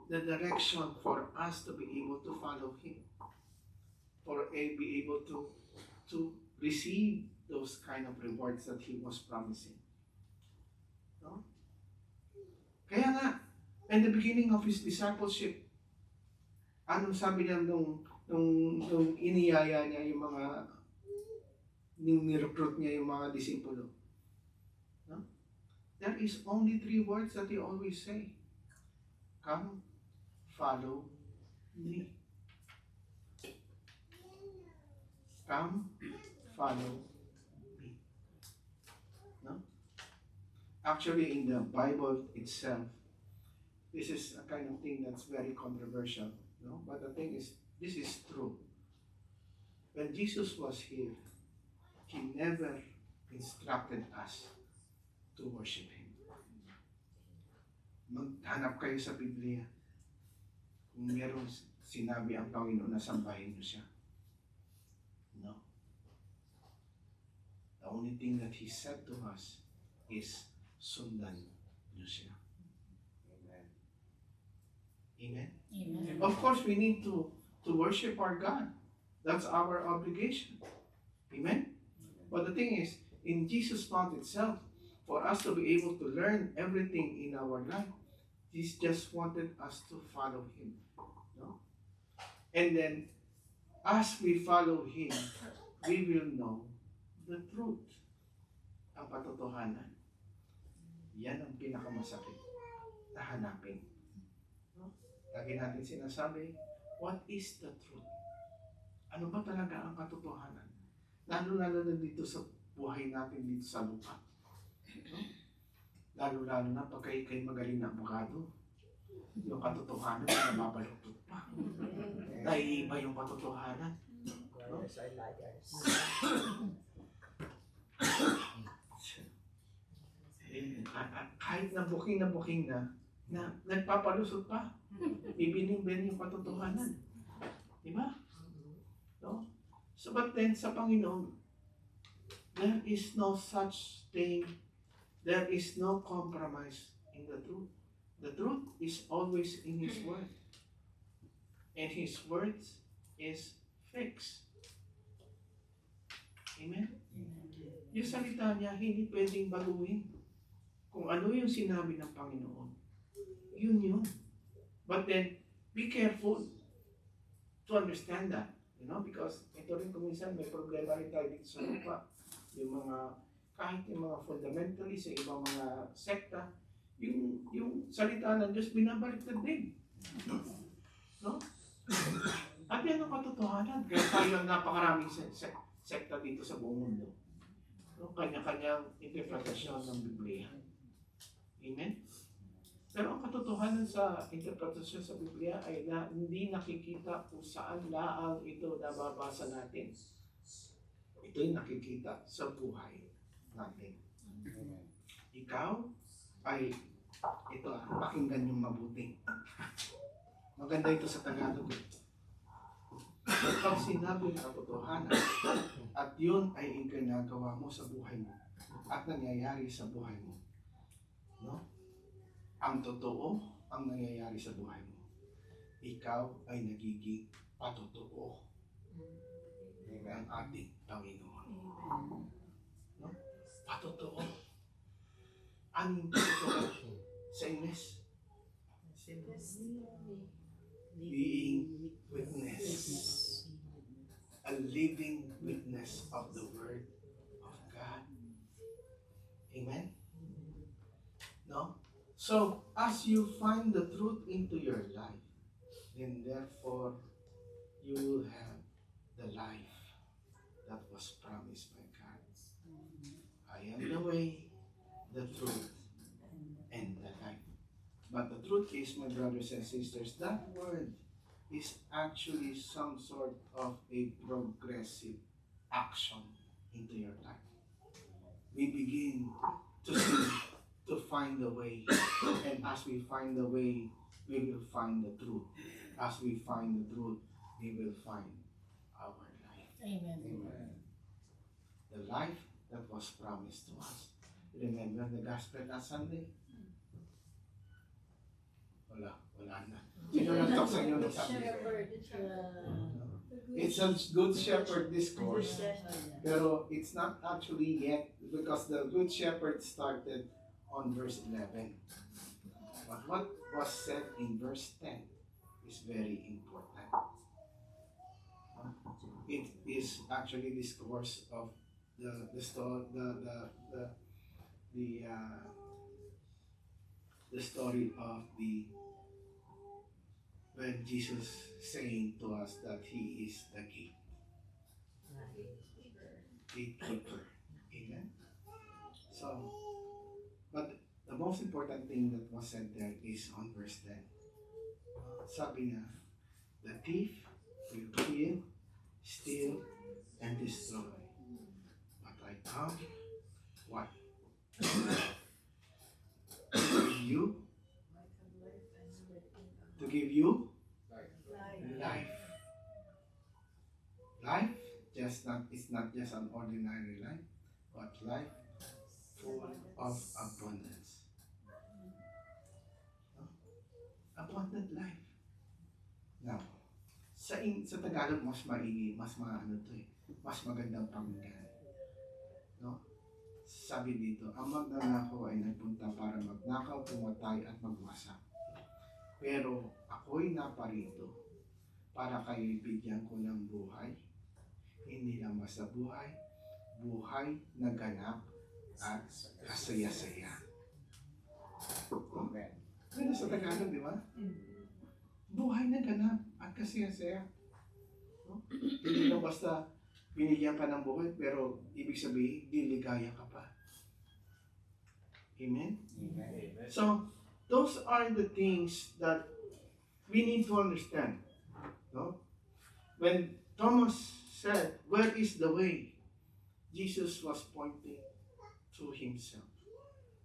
the direction for us to be able to follow him, for be able to receive those kind of rewards that he was promising. No? Kaya nga, in the beginning of his discipleship, anong sabi niya nung iniyaya niya yung mga, nung ni-recruit niya yung mga disipulo? No? There is only 3 words that he always say. Come, follow me. Come, follow me. No? Actually, in the Bible itself, this is a kind of thing that's very controversial. No? But the thing is, this is true. When Jesus was here, he never instructed us to worship him. Maghanap kayo sa Biblia kung meron sinabi ang Panginoon na sambahin niyo siya. No. The only thing that he said to us is sundan niyo siya. Amen. Amen. Amen. Of course, we need to worship our God. That's our obligation. Amen? But the thing is, in Jesus' mouth itself, for us to be able to learn everything in our life, he just wanted us to follow him. No? And then, as we follow him, we will know the truth. Ang patotohanan. Yan ang pinakamasakit na hanapin. Lagi natin sinasabi, what is the truth? Ano ba talaga ang katotohanan? Lalo-lalo na dito sa buhay natin dito sa lupa. No? Lalo-lalo na pag kayo magaling na abogado. Yung katotohanan na nababaluktot pa. Naiiba yung katotohanan. No? Kahit na booking na nagpapalusot pa. Ibinibin yung katotohanan. Diba? No? So, but then, sa Panginoon, there is no such thing, there is no compromise in the truth. The truth is always in His Word. And His words is fixed. Amen? Yung salita niya, hindi pwedeng baguhin. Kung ano yung sinabi ng Panginoon, yun. But then, be careful to understand that. You know, because ito rin kung minsan may problema rin tayo dito sa lupa. Yung mga, kahit yung mga fundamentalists, yung ibang mga sekta, yung salita ng Diyos, binabaliktad din. No? At yan ang katotohanan. Kaya tayo ang napakaraming sekta dito sa buong mundo. No? Kanya-kanyang interpretasyon ng Biblia. Amen? Pero ang katotohanan sa interpretasyon sa Biblia ay na hindi nakikita kung saan laang ito nababasa natin. Ito yung nakikita sa buhay natin. Ikaw ay, ito pakinggan yung mabuti. Maganda ito sa Tagalog. Pag sinabi ng katotohanan at yun ay iginagawa mo sa buhay mo at nangyayari sa buhay mo. No? Ang totoo ang nangyayari sa buhay mo. Ikaw ay nagiging patotoo. ng ating Panginoon. No? Patotoo. Ano yung patotoo sa Ingles? Being witness. A living witness of the Word of God. Amen? No? So, as you find the truth into your life, then therefore, you will have the life that was promised by God. I am the way, the truth, and the life. But the truth is, my brothers and sisters, that word is actually some sort of a progressive action into your life. We begin to see, to find the way. And as we find the way, we will find the truth. As we find the truth, we will find our life. Amen. The life that was promised to us. Remember the gospel last Sunday? Wala na. Sino nag-talk sa inyo nung Sunday? It's a good shepherd discourse, pero it's not actually yet because the good shepherd started on verse 11. But what was said in verse 10 is very important. It is actually discourse of the story of when Jesus saying to us that He is the gatekeeper. Amen. So, but the most important thing that was said there is on verse 10. Sabi niya, the thief will kill, steal, and destroy. But I come, what? To give you life. Life is not just an ordinary life, but life full of abundance. No? Abundant life. Now, sa Tagalog mas maigi, mas maano to eh, mas magandang pakinggan. No? Sabi dito, ang magnanakaw ay nagpunta para magnakaw, pumatay at magwasak. Pero ako'y naparito para kayo'y bigyan ko ng buhay. Hindi lang basta buhay, buhay na ganap at kasaya-saya. Amen. Ganda sa Tagalog, di ba? Buhay na ganap at kasaya-saya. No? Hindi lang basta binigyan ka ng buhay, pero ibig sabihin, diligaya ka pa. Amen? Amen. So, those are the things that we need to understand. No? When Thomas said, "Where is the way?" Jesus was pointing to himself.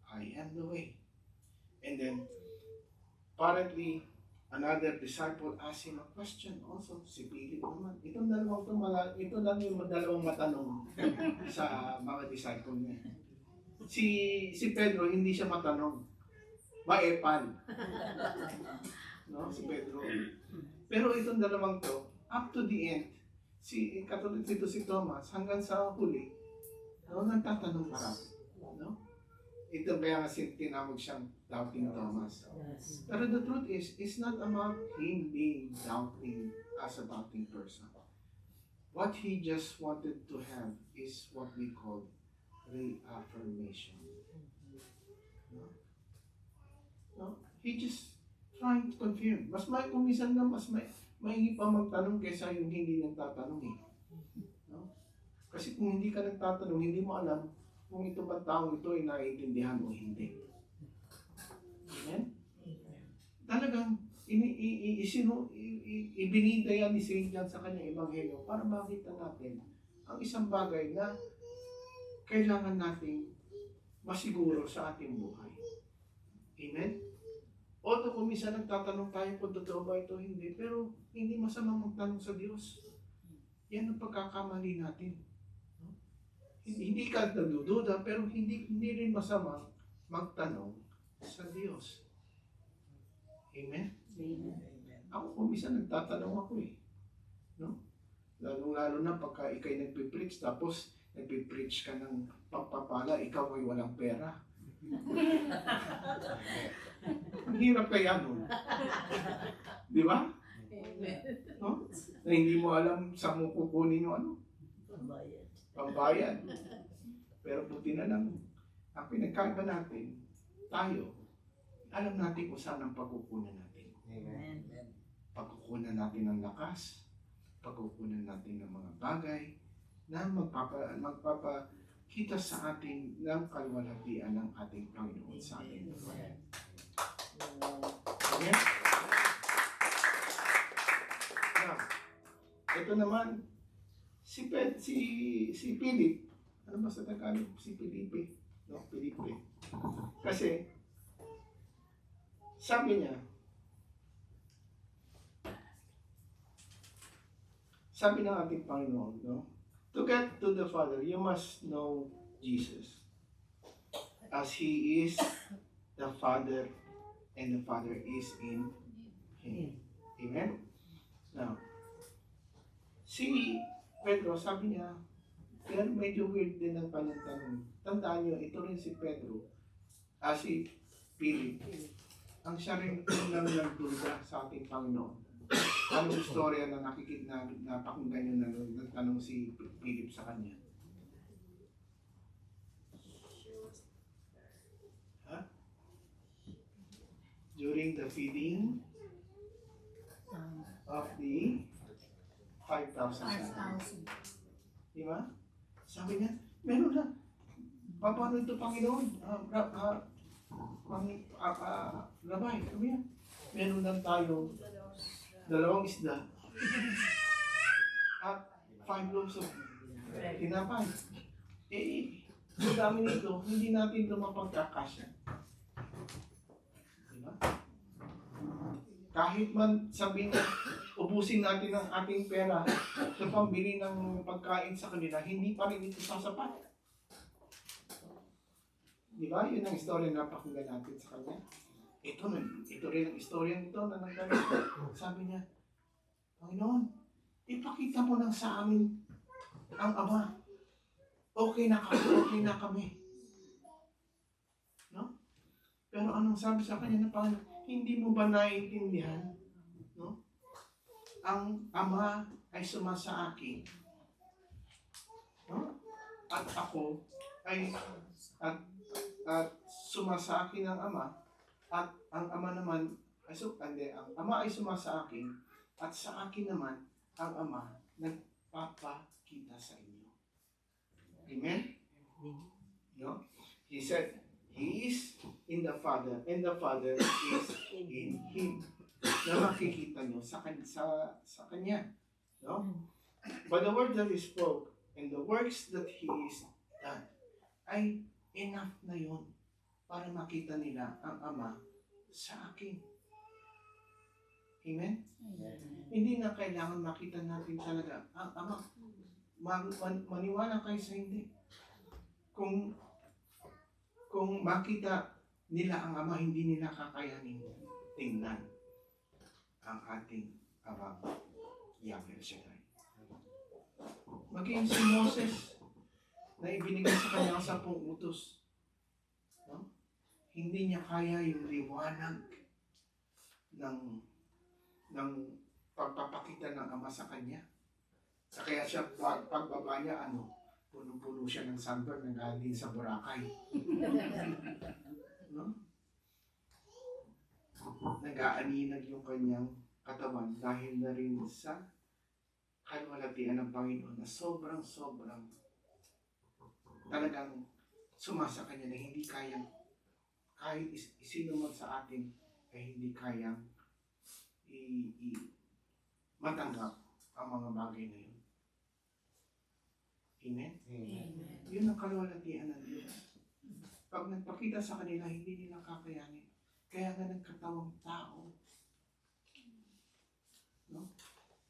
I am the way. And then, apparently, another disciple asked him a question also. Si Philip naman. Ito lang yung dalawang matanong sa mga disciple niya. Si Pedro, hindi siya matanong. Maepal. No, si Pedro. Pero itong dalawang to, up to the end, katulad dito si Thomas, hanggang sa huli, no, nagtatanong marami. No? Ito kaya nga tinawag siyang doubting Thomas. Pero the truth is, it's not about him being doubting as a doubting person. What he just wanted to have is what we call reaffirmation. No? No? He just trying to confirm. Kung minsan na mas maigi pa magtanong kaysa yung hindi nagtatanong eh. No? Kasi kung hindi ka nagtatanong, hindi mo alam kung ito ba taong ito ay naiintindihan o hindi. Amen? Talagang ibinida yan ni St. John sa kanyang ebanghelyo para makita natin ang isang bagay na kailangan nating masiguro sa ating buhay. Amen? Although kung minsan nagtatanong tayo kung totoo ba ito hindi, pero hindi masamang magtanong sa Diyos. Yan ang pagkakamali natin. No? Hindi ka nagdududa, pero hindi rin masamang magtanong sa Diyos. Amen? Amen. Ako kung minsan nagtatanong ako eh. No? Lalo lalong-lalo na pagka ikay nagpipreach, tapos nagpipreach ka ng pagpapala, ikaw ay walang pera. Ang hirap kaya nun. Di ba? No? Na hindi mo alam saan mo kukunin yung ano? Pambayad. Pero buti na lang, ang pinagkaiba natin, tayo, alam natin kung saan ang pagkukunan natin. Amen. Pagkukunan natin ng lakas, pagkukunan natin ng mga bagay na magpapakita sa atin ng kaluwalhatian ng ating Panginoon sa ating buhay. Amen? Now, ito naman, si Philip, ano ba sa Tagalog? Si Felipe. No, Felipe. Kasi, sabi niya, sabi ng ating Panginoon, no? To get to the Father, you must know Jesus. As He is the Father, and the Father is in Him. Amen? Now, si Pedro, sabi niya, pero medyo weird din ang kanyang tanong. Tandaan niyo, ito rin si Pedro, si Philip. Ang siya rin unang nagduda sa ating Panginoon. Anong istorya na napakinggan nyo na nagtanong si Philip sa kanya? Huh? During the feeding of the 5,000. Di ba? Sabi niya, meron na. Paano ito, Panginoon? Rabay, sabi niya, meron lang tayo 2 isda at 5 loaves of tinapay. Sa dami nito, hindi natin ito mapagkakasya. Diba? Kahit man sabihin na ubusin natin ang ating pera sa pambili ng pagkain sa kanila, hindi pa rin ito sasapat. Diba? Yun ang istorya na napakinggan natin sa kanya. Ito rin ang istorya nito na nagdala. Sabi niya, Panginoon, ipakita mo lang sa amin ang Ama. Okay na kami. No? Pero anong sabi sa kanya ng Panginoon? Hindi mo ba naiintindihan? No? Ang Ama ay sumasa akin. No? At ako ay at sumasa akin ang Ama. At ang Ama naman, ang Ama ay sumasa akin, at sa akin naman, ang Ama nagpapakita sa inyo. Amen? No? He said, He is in the Father, and the Father is in Him. Na makikita nyo sa Kanya. No? But the word that He spoke, and the works that He is done, ay enough na yun para makita nila ang Ama sa akin. Amen? Hindi na kailangan makita natin talaga ang Ama. Maniwala kayo sa hindi. Kung makita nila ang Ama, hindi nila kakayanin tingnan ang ating Ama, Yahweh Shaddai. Maging si Moses na ibinigay sa kanya ang 10 utos. No? Hindi niya kaya yung liwanag ng pagpapakita ng Ama sa kanya. Kaya siya, pagbaba niya, punong-puno siya ng sunburn na galing sa Boracay. No? Nag-aaninag yung kanyang katawan dahil na rin sa kaluwalhatian ng Panginoon na sobrang talagang sumasa kanya na hindi kayang, kahit sino man sa atin ay hindi kayang matanggap ang mga bagay na yun. Amen? Amen. Yun ang kaluwalhatian ng Diyos. Pag nagpakita sa kanila, hindi nila kakayanin. Kaya nga nagkatawang tao, no?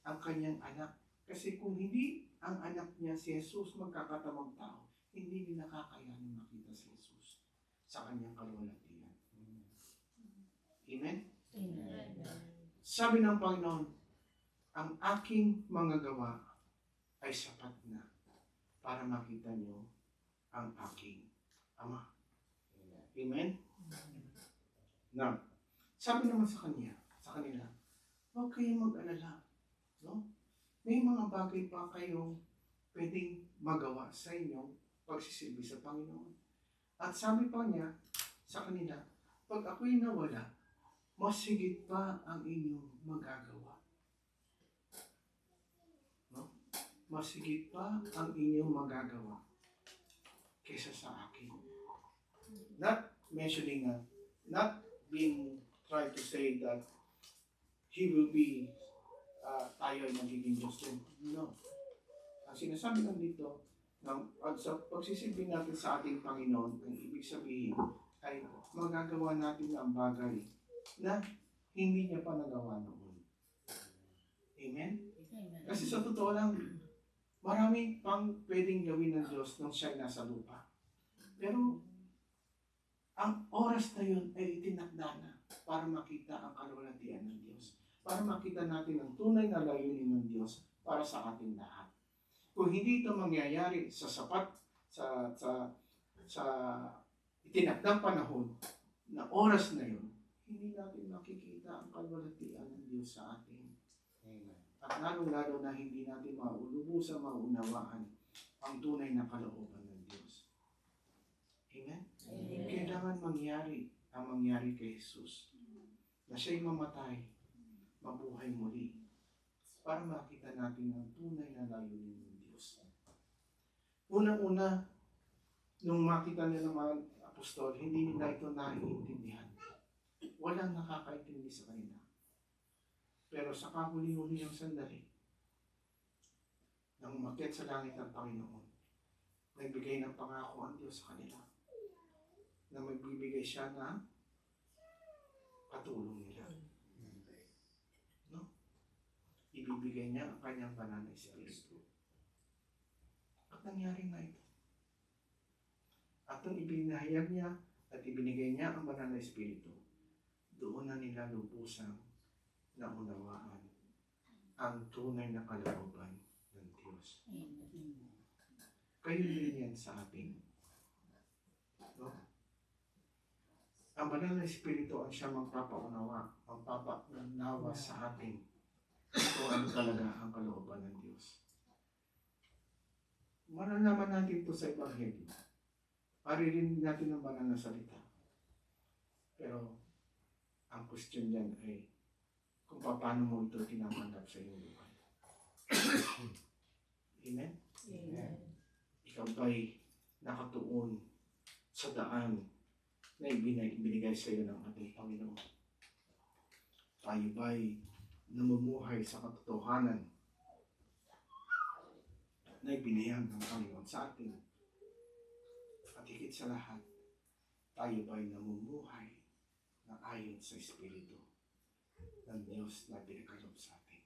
Ang kanyang anak. Kasi kung hindi ang anak niya si Jesus magkakatawang tao, hindi nila kakayanin makita si Jesus sa kanyang kaluwalhatian. Amen? Amen. Sabi ng Panginoon, ang aking mga gawa ay sapat na para makita niyo ang aking Ama. Amen? Now, sabi naman sa kanila, huwag kayong mag-alala. No? May mga bagay pa kayong pwedeng magawa sa inyong pagsisilbi sa Panginoon. At sabi pa niya sa kanila, pag ako'y nawala, mas higit pa ang inyong magagawa. No? Mas higit pa ang inyong magagawa kaysa sa akin. Not mentioning, not being trying to say that He will be tayo ay magiging Diyos din. No. Ang sinasabi lang dito, sa pagsisilbi natin sa ating Panginoon, ang ibig sabihin ay magagawa natin ang bagay na hindi niya pa nagawa noon. Amen? Kasi sa totoo lang, marami pang pwedeng gawin ng Diyos nung siya nasa lupa. Pero, ang oras na yun ay itinakda na para makita ang kalwalhatian ng Diyos. Para makita natin ang tunay na layunin ng Diyos para sa ating lahat. Kung hindi ito mangyayari sa sapat, sa itinakdang panahon na oras na yun, hindi natin makikita ang kalwalhatian ng Diyos sa atin. Amen. At lalong-lalo na hindi natin maulubusang maunawaan ang tunay na kalooban ng Diyos. Amen? Amen. Kailangan mangyari kay Jesus na siya'y mamatay, mabuhay muli, para makita natin ang tunay na layunin ng Diyos. Unang-una, nung makita nila mga apostol, hindi nila ito naiintindihan. Walang nakakaintindi sa kanila. Pero sa kahuli-huli ng sandali, nang umakyat sa langit ng Panginoon, nagbigay ng pangako ang Diyos sa kanila na magbibigay siya ng katulong nila. No? Ibibigay niya ang kanyang banal na Espiritu. At nangyari na ito. At nung ibinahayag niya at ibinigay niya ang banal na Espiritu, doon na nila lubusang naunawaan ang tunay na kalooban ng Diyos. Kayo din yan sa atin. No? Ang banal na Espiritu ang siya magpapaunawa sa atin kung ano talaga ang kalooban ng Diyos. Malalaman natin ito sa Ebanghelyo. Maririnig natin ang banal na salita. Pero ang question dyan ay kung paano mo ito tinatanggap sa iyong buhay. Amen? Amen. Ikaw ba'y nakatuon sa daan na ibinigay sa iyo ng ating Panginoon? Tayo ba'y namumuhay sa katotohanan na ibinigay ng Panginoon sa atin? At higit sa lahat, tayo ba'y namumuhay na ayon sa Espiritu ng Diyos na pinagkaloob sa atin?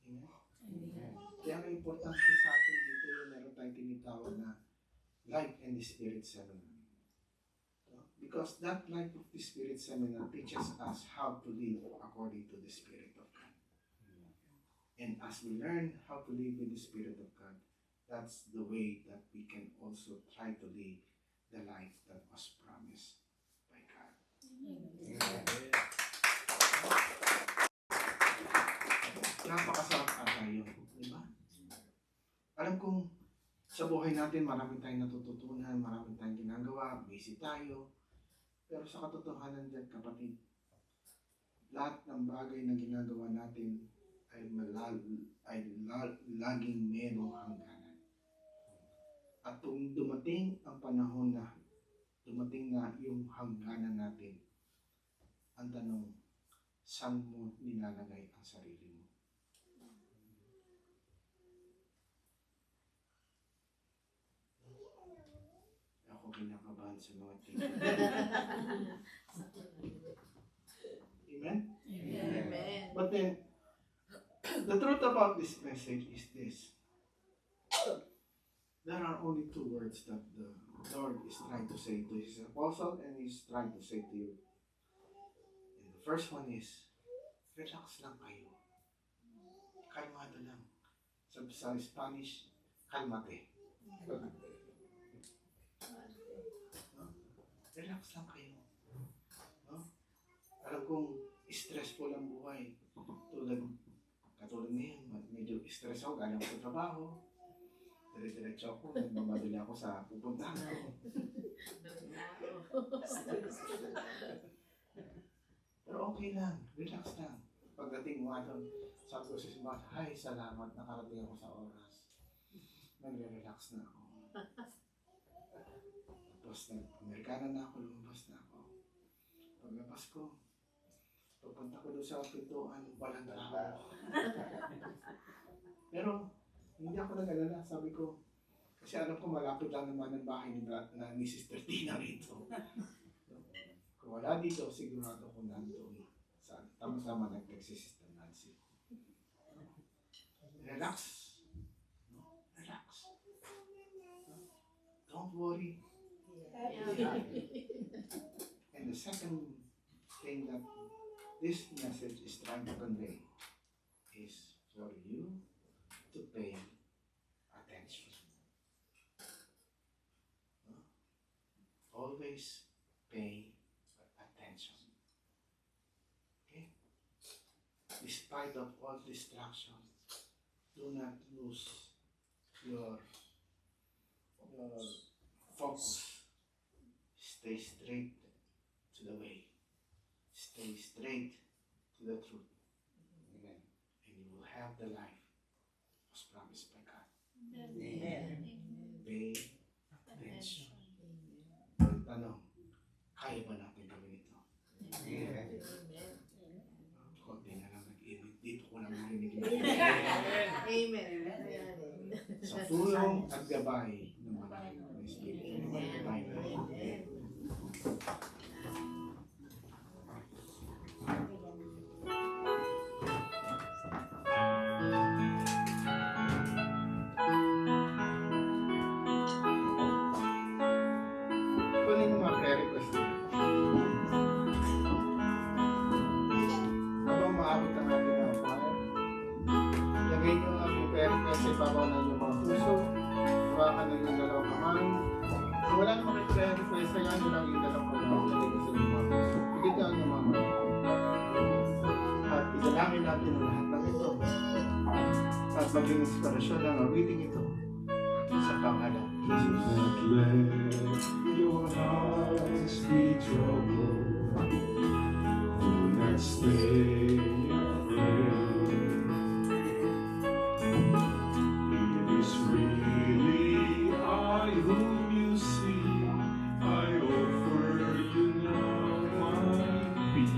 Amen? Amen. Kaya ang importante sa atin dito yung meron tayong tinitawag na Life and the Spirit Seminar. Because that Life of the Spirit Seminar teaches us how to live according to the Spirit of God. And as we learn how to live with the Spirit of God, that's the way that we can also try to live the life that was promised by God. Amen. Napakasarap ata yun, di ba? Alam kong sa buhay natin marami tayong natututunan, marami tayong ginagawa, busy tayo. Pero sa katotohanan dyan, kapatid, lahat ng bagay na ginagawa natin ay laging merong hangganan. At kung dumating ang panahon na dumating na yung hangganan natin, ang tanong, saan mo nilalagay ang sarili mo? Ako kinakabahan sa mga tingin. Amen? Amen. But then, the truth about this message is this. There are only two words that the Lord is trying to say to His apostle and He's trying to say to you. And the first one is, relax lang kayo. Kalmado lang. Sa Spanish, kalmate. No? Relax lang kayo. No? Alam kong stressful ang buhay. Katulad ngayon, medyo stress ako, galing ako sa trabaho. Dire-diretso ako, nagmamadali ako sa pupuntahan ko. Pero okay lang, relax lang. Pagdating mo doon, sabi ko sa simbahan, "Ay, salamat, nakarating ako sa oras." Nagre-relax na ako. Tapos nag-Amerikana na ako, lumabas na ako. Paglabas ko, pupunta ko doon sa pintuan, walang tao. Pero, hindi ako nag-alala, sabi ko, kasi alam ko malapit lang naman ang bahay ni Sister Tina rito. Kung wala dito, sigurado ko nandun. Tama-tama nag-text si Sister Nancy. Relax. No? Relax. No? Don't worry. And the second thing that this message is trying to convey is for you to pay attention. No? Always pay attention. Okay? Despite of all distraction, do not lose your focus. Stay straight to the way. Stay straight to the truth. Amen. And you will have the life was promised by God. Amen. Pay attention. Tanong, kaya ba natin gawin ito? Amen. Konti na lang nag-ibig. Dito ko lang narinig. Amen. Sa tulong at gabay ng malaking ng Espiritu. Amen. Kunin yung mga prayer request niyo. Habang maabot ang ating mga choir, lagay niyo ang ating prayer request sa ibabaw ng inyong mga puso. Hawakan ng inyong dalawang kamay. Kung wala namang may prayer request, hayaan niyo lang yung dalawang kamay. Lagay ko sa inyong mga puso. Bigyan niyo ang inyong mga mata. At isalangin natin ang lahat ng ito. At maging inspirasyon ng awiting ito sa pangalan ni Jesus. Not let your hearts be troubled. Do not stay afraid. It is really I whom you see. I offer you now my peace.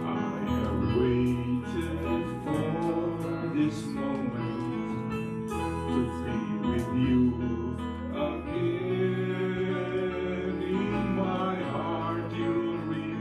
I have waited for this moment to be with you again. In my heart you'll remain.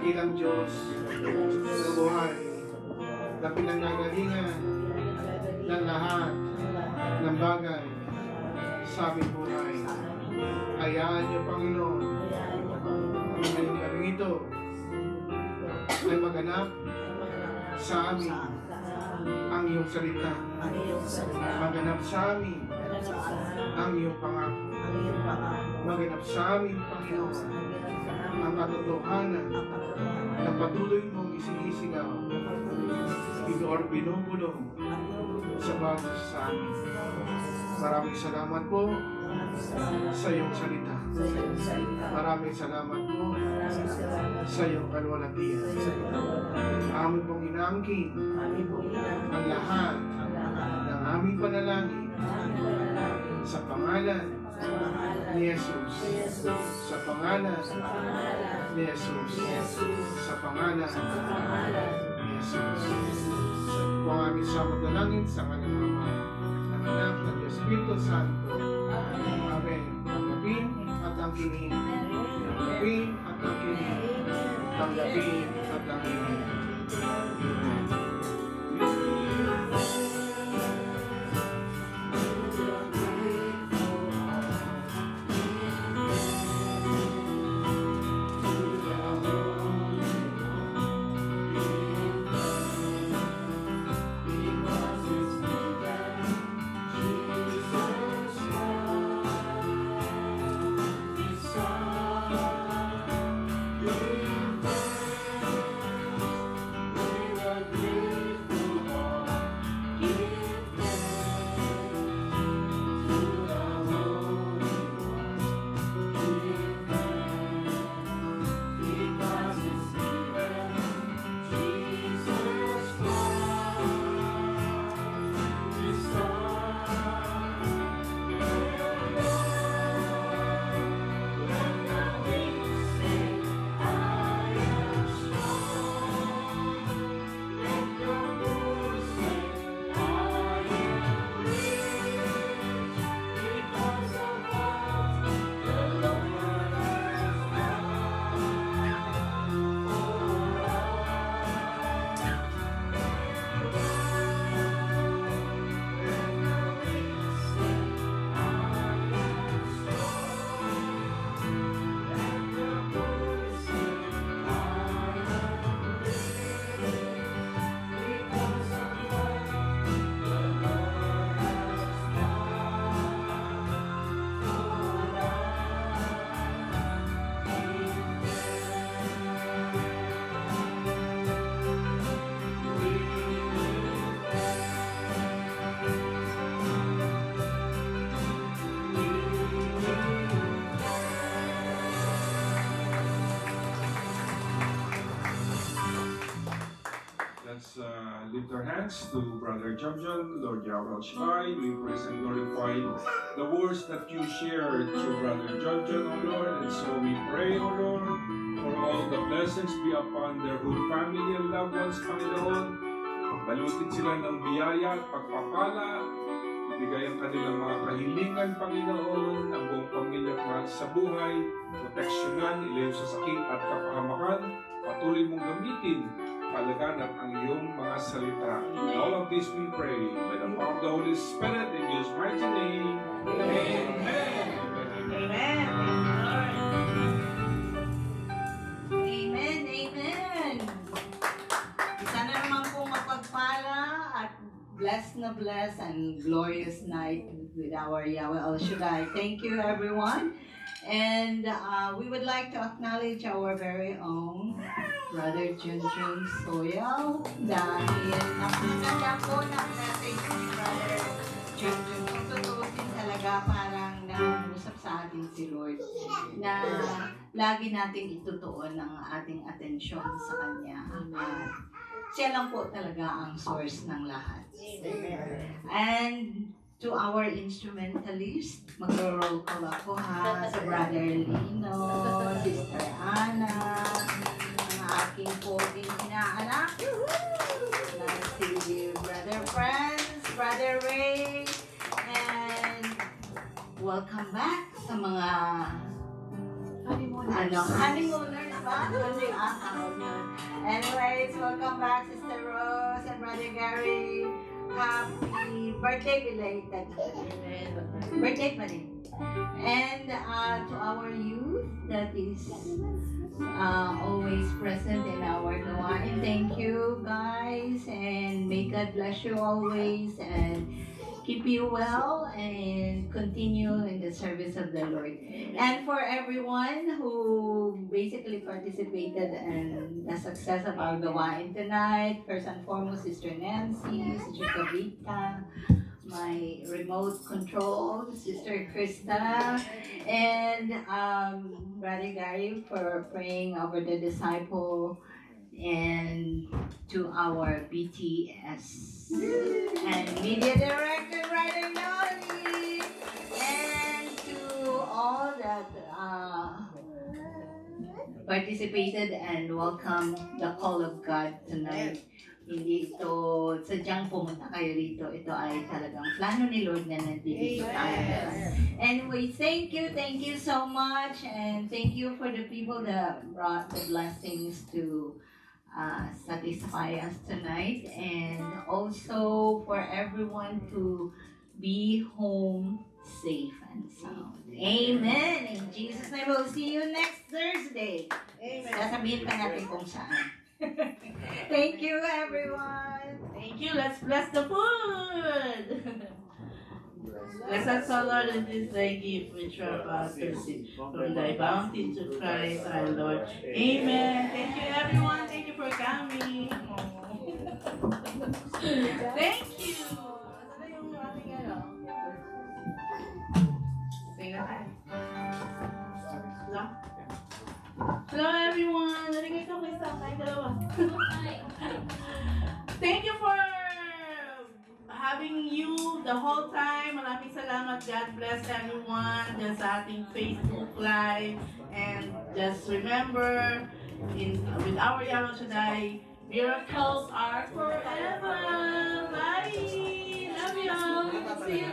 dakilang Diyos na buhay na pinanggagalingan ng lahat ng bagay sa aming buhay. Hayaan niyo, Panginoon, ngayong gabing ito ay maganap sa amin ang iyong salita. Maganap sa amin ang iyong pangako. Maganap sa amin, Panginoon, ang katotohanan na patuloy mong isinisigaw or binubulong sa bawat sa amin. Maraming salamat po sa iyong salita. Maraming salamat po sa iyong kalwalatian. Amin pong inaangkin ang lahat ng aming panalangin sa pangalan ni Jesus. Sa pangalan ni Jesus. Sa pangalan ni Jesus. Kung aming samanalangin sa ngalan ng Ama, ng Anak, ng Espiritu Santo. Amen. Tanggapin at angkinin. Tanggapin at angkinin. Tanggapin at angkinin. Let's lift our hands to Brother Jamjon, Lord Yahweh El Shaddai. We praise and glorify the words that you shared to Brother Jamjon, O Lord. And so we pray, O Lord, for all the blessings be upon their whole family and loved ones, Panginoon. Balutin sila ng biyaya at pagpapala. Ibigay ang kanilang mga kahilingan, Panginoon, ang buong pamilya at mahal sa buhay. Proteksyonan, ilayo sa sakit at kapahamakan. Patuloy mong gamitin palaganap ang iyong mga salita. In all of this we pray by the power of the Holy Spirit in Jesus' mighty name. Amen. Amen. Amen. Amen. Sana naman po mapagpala at blessed and glorious night with our Yahweh El Shaddai. Thank you, everyone. And we would like to acknowledge our very own Brother Junjun Soyal dahil napakaganda po ng message ni Brother Junjun. Kung tutusin talaga parang nangusap sa atin si Lord na lagi natin itutuon ang ating atensyon sa Kanya. Siya lang po talaga ang source ng lahat. And to our instrumentalist, mag-roll call ako ha, sa Brother Lino, Sister Ana, ang aking poging inaanak, si Brother Franz, Brother Ray, and welcome back sa mga honeymooners ba? Kunting akaw niya. Anyways, welcome back, Sister Rose and Brother Gary. Happy birthday belated. Birthday pa rin. And to our youth that is always present in our gawain. Thank you guys, and may God bless you always and keep you well and continue in the service of the Lord. And for everyone who basically participated in the success of our gawain tonight, first and foremost, Sister Nancy, Sister Kavita, my remote control, Sister Krista, and Brother Gary for praying over the disciple, and to our BTS and media director, Brother Noli, and to all that participated and welcome the call of God tonight. Hindi ito sadyang pumunta kayo rito. Ito ay talagang plano ni Lord na nandito tayo. Anyway, thank you so much, and thank you for the people that brought the blessings to satisfy us tonight, and also for everyone to be home safe and sound. Amen. In Jesus' name, we'll see you next Thursday. Amen. Sasabihin pa natin kung saan. Thank you, everyone. Thank you. Let's bless the food. Bless us, O Lord, in this thy gift, which we are about to receive from thy bounty to Christ our Lord. Amen. Thank you, everyone. Thank you for coming. Thank you. Ano yung ating ano? Sing na tayo. Hello? Hello, everyone. Nalingay ka, Krista. Tayo dalawa. Thank you for having you the whole time. Maraming salamat. God bless everyone dyan sa ating Facebook Live. And just remember, with our Yahweh Shaddai, miracles are forever. Bye! Love you all. See you.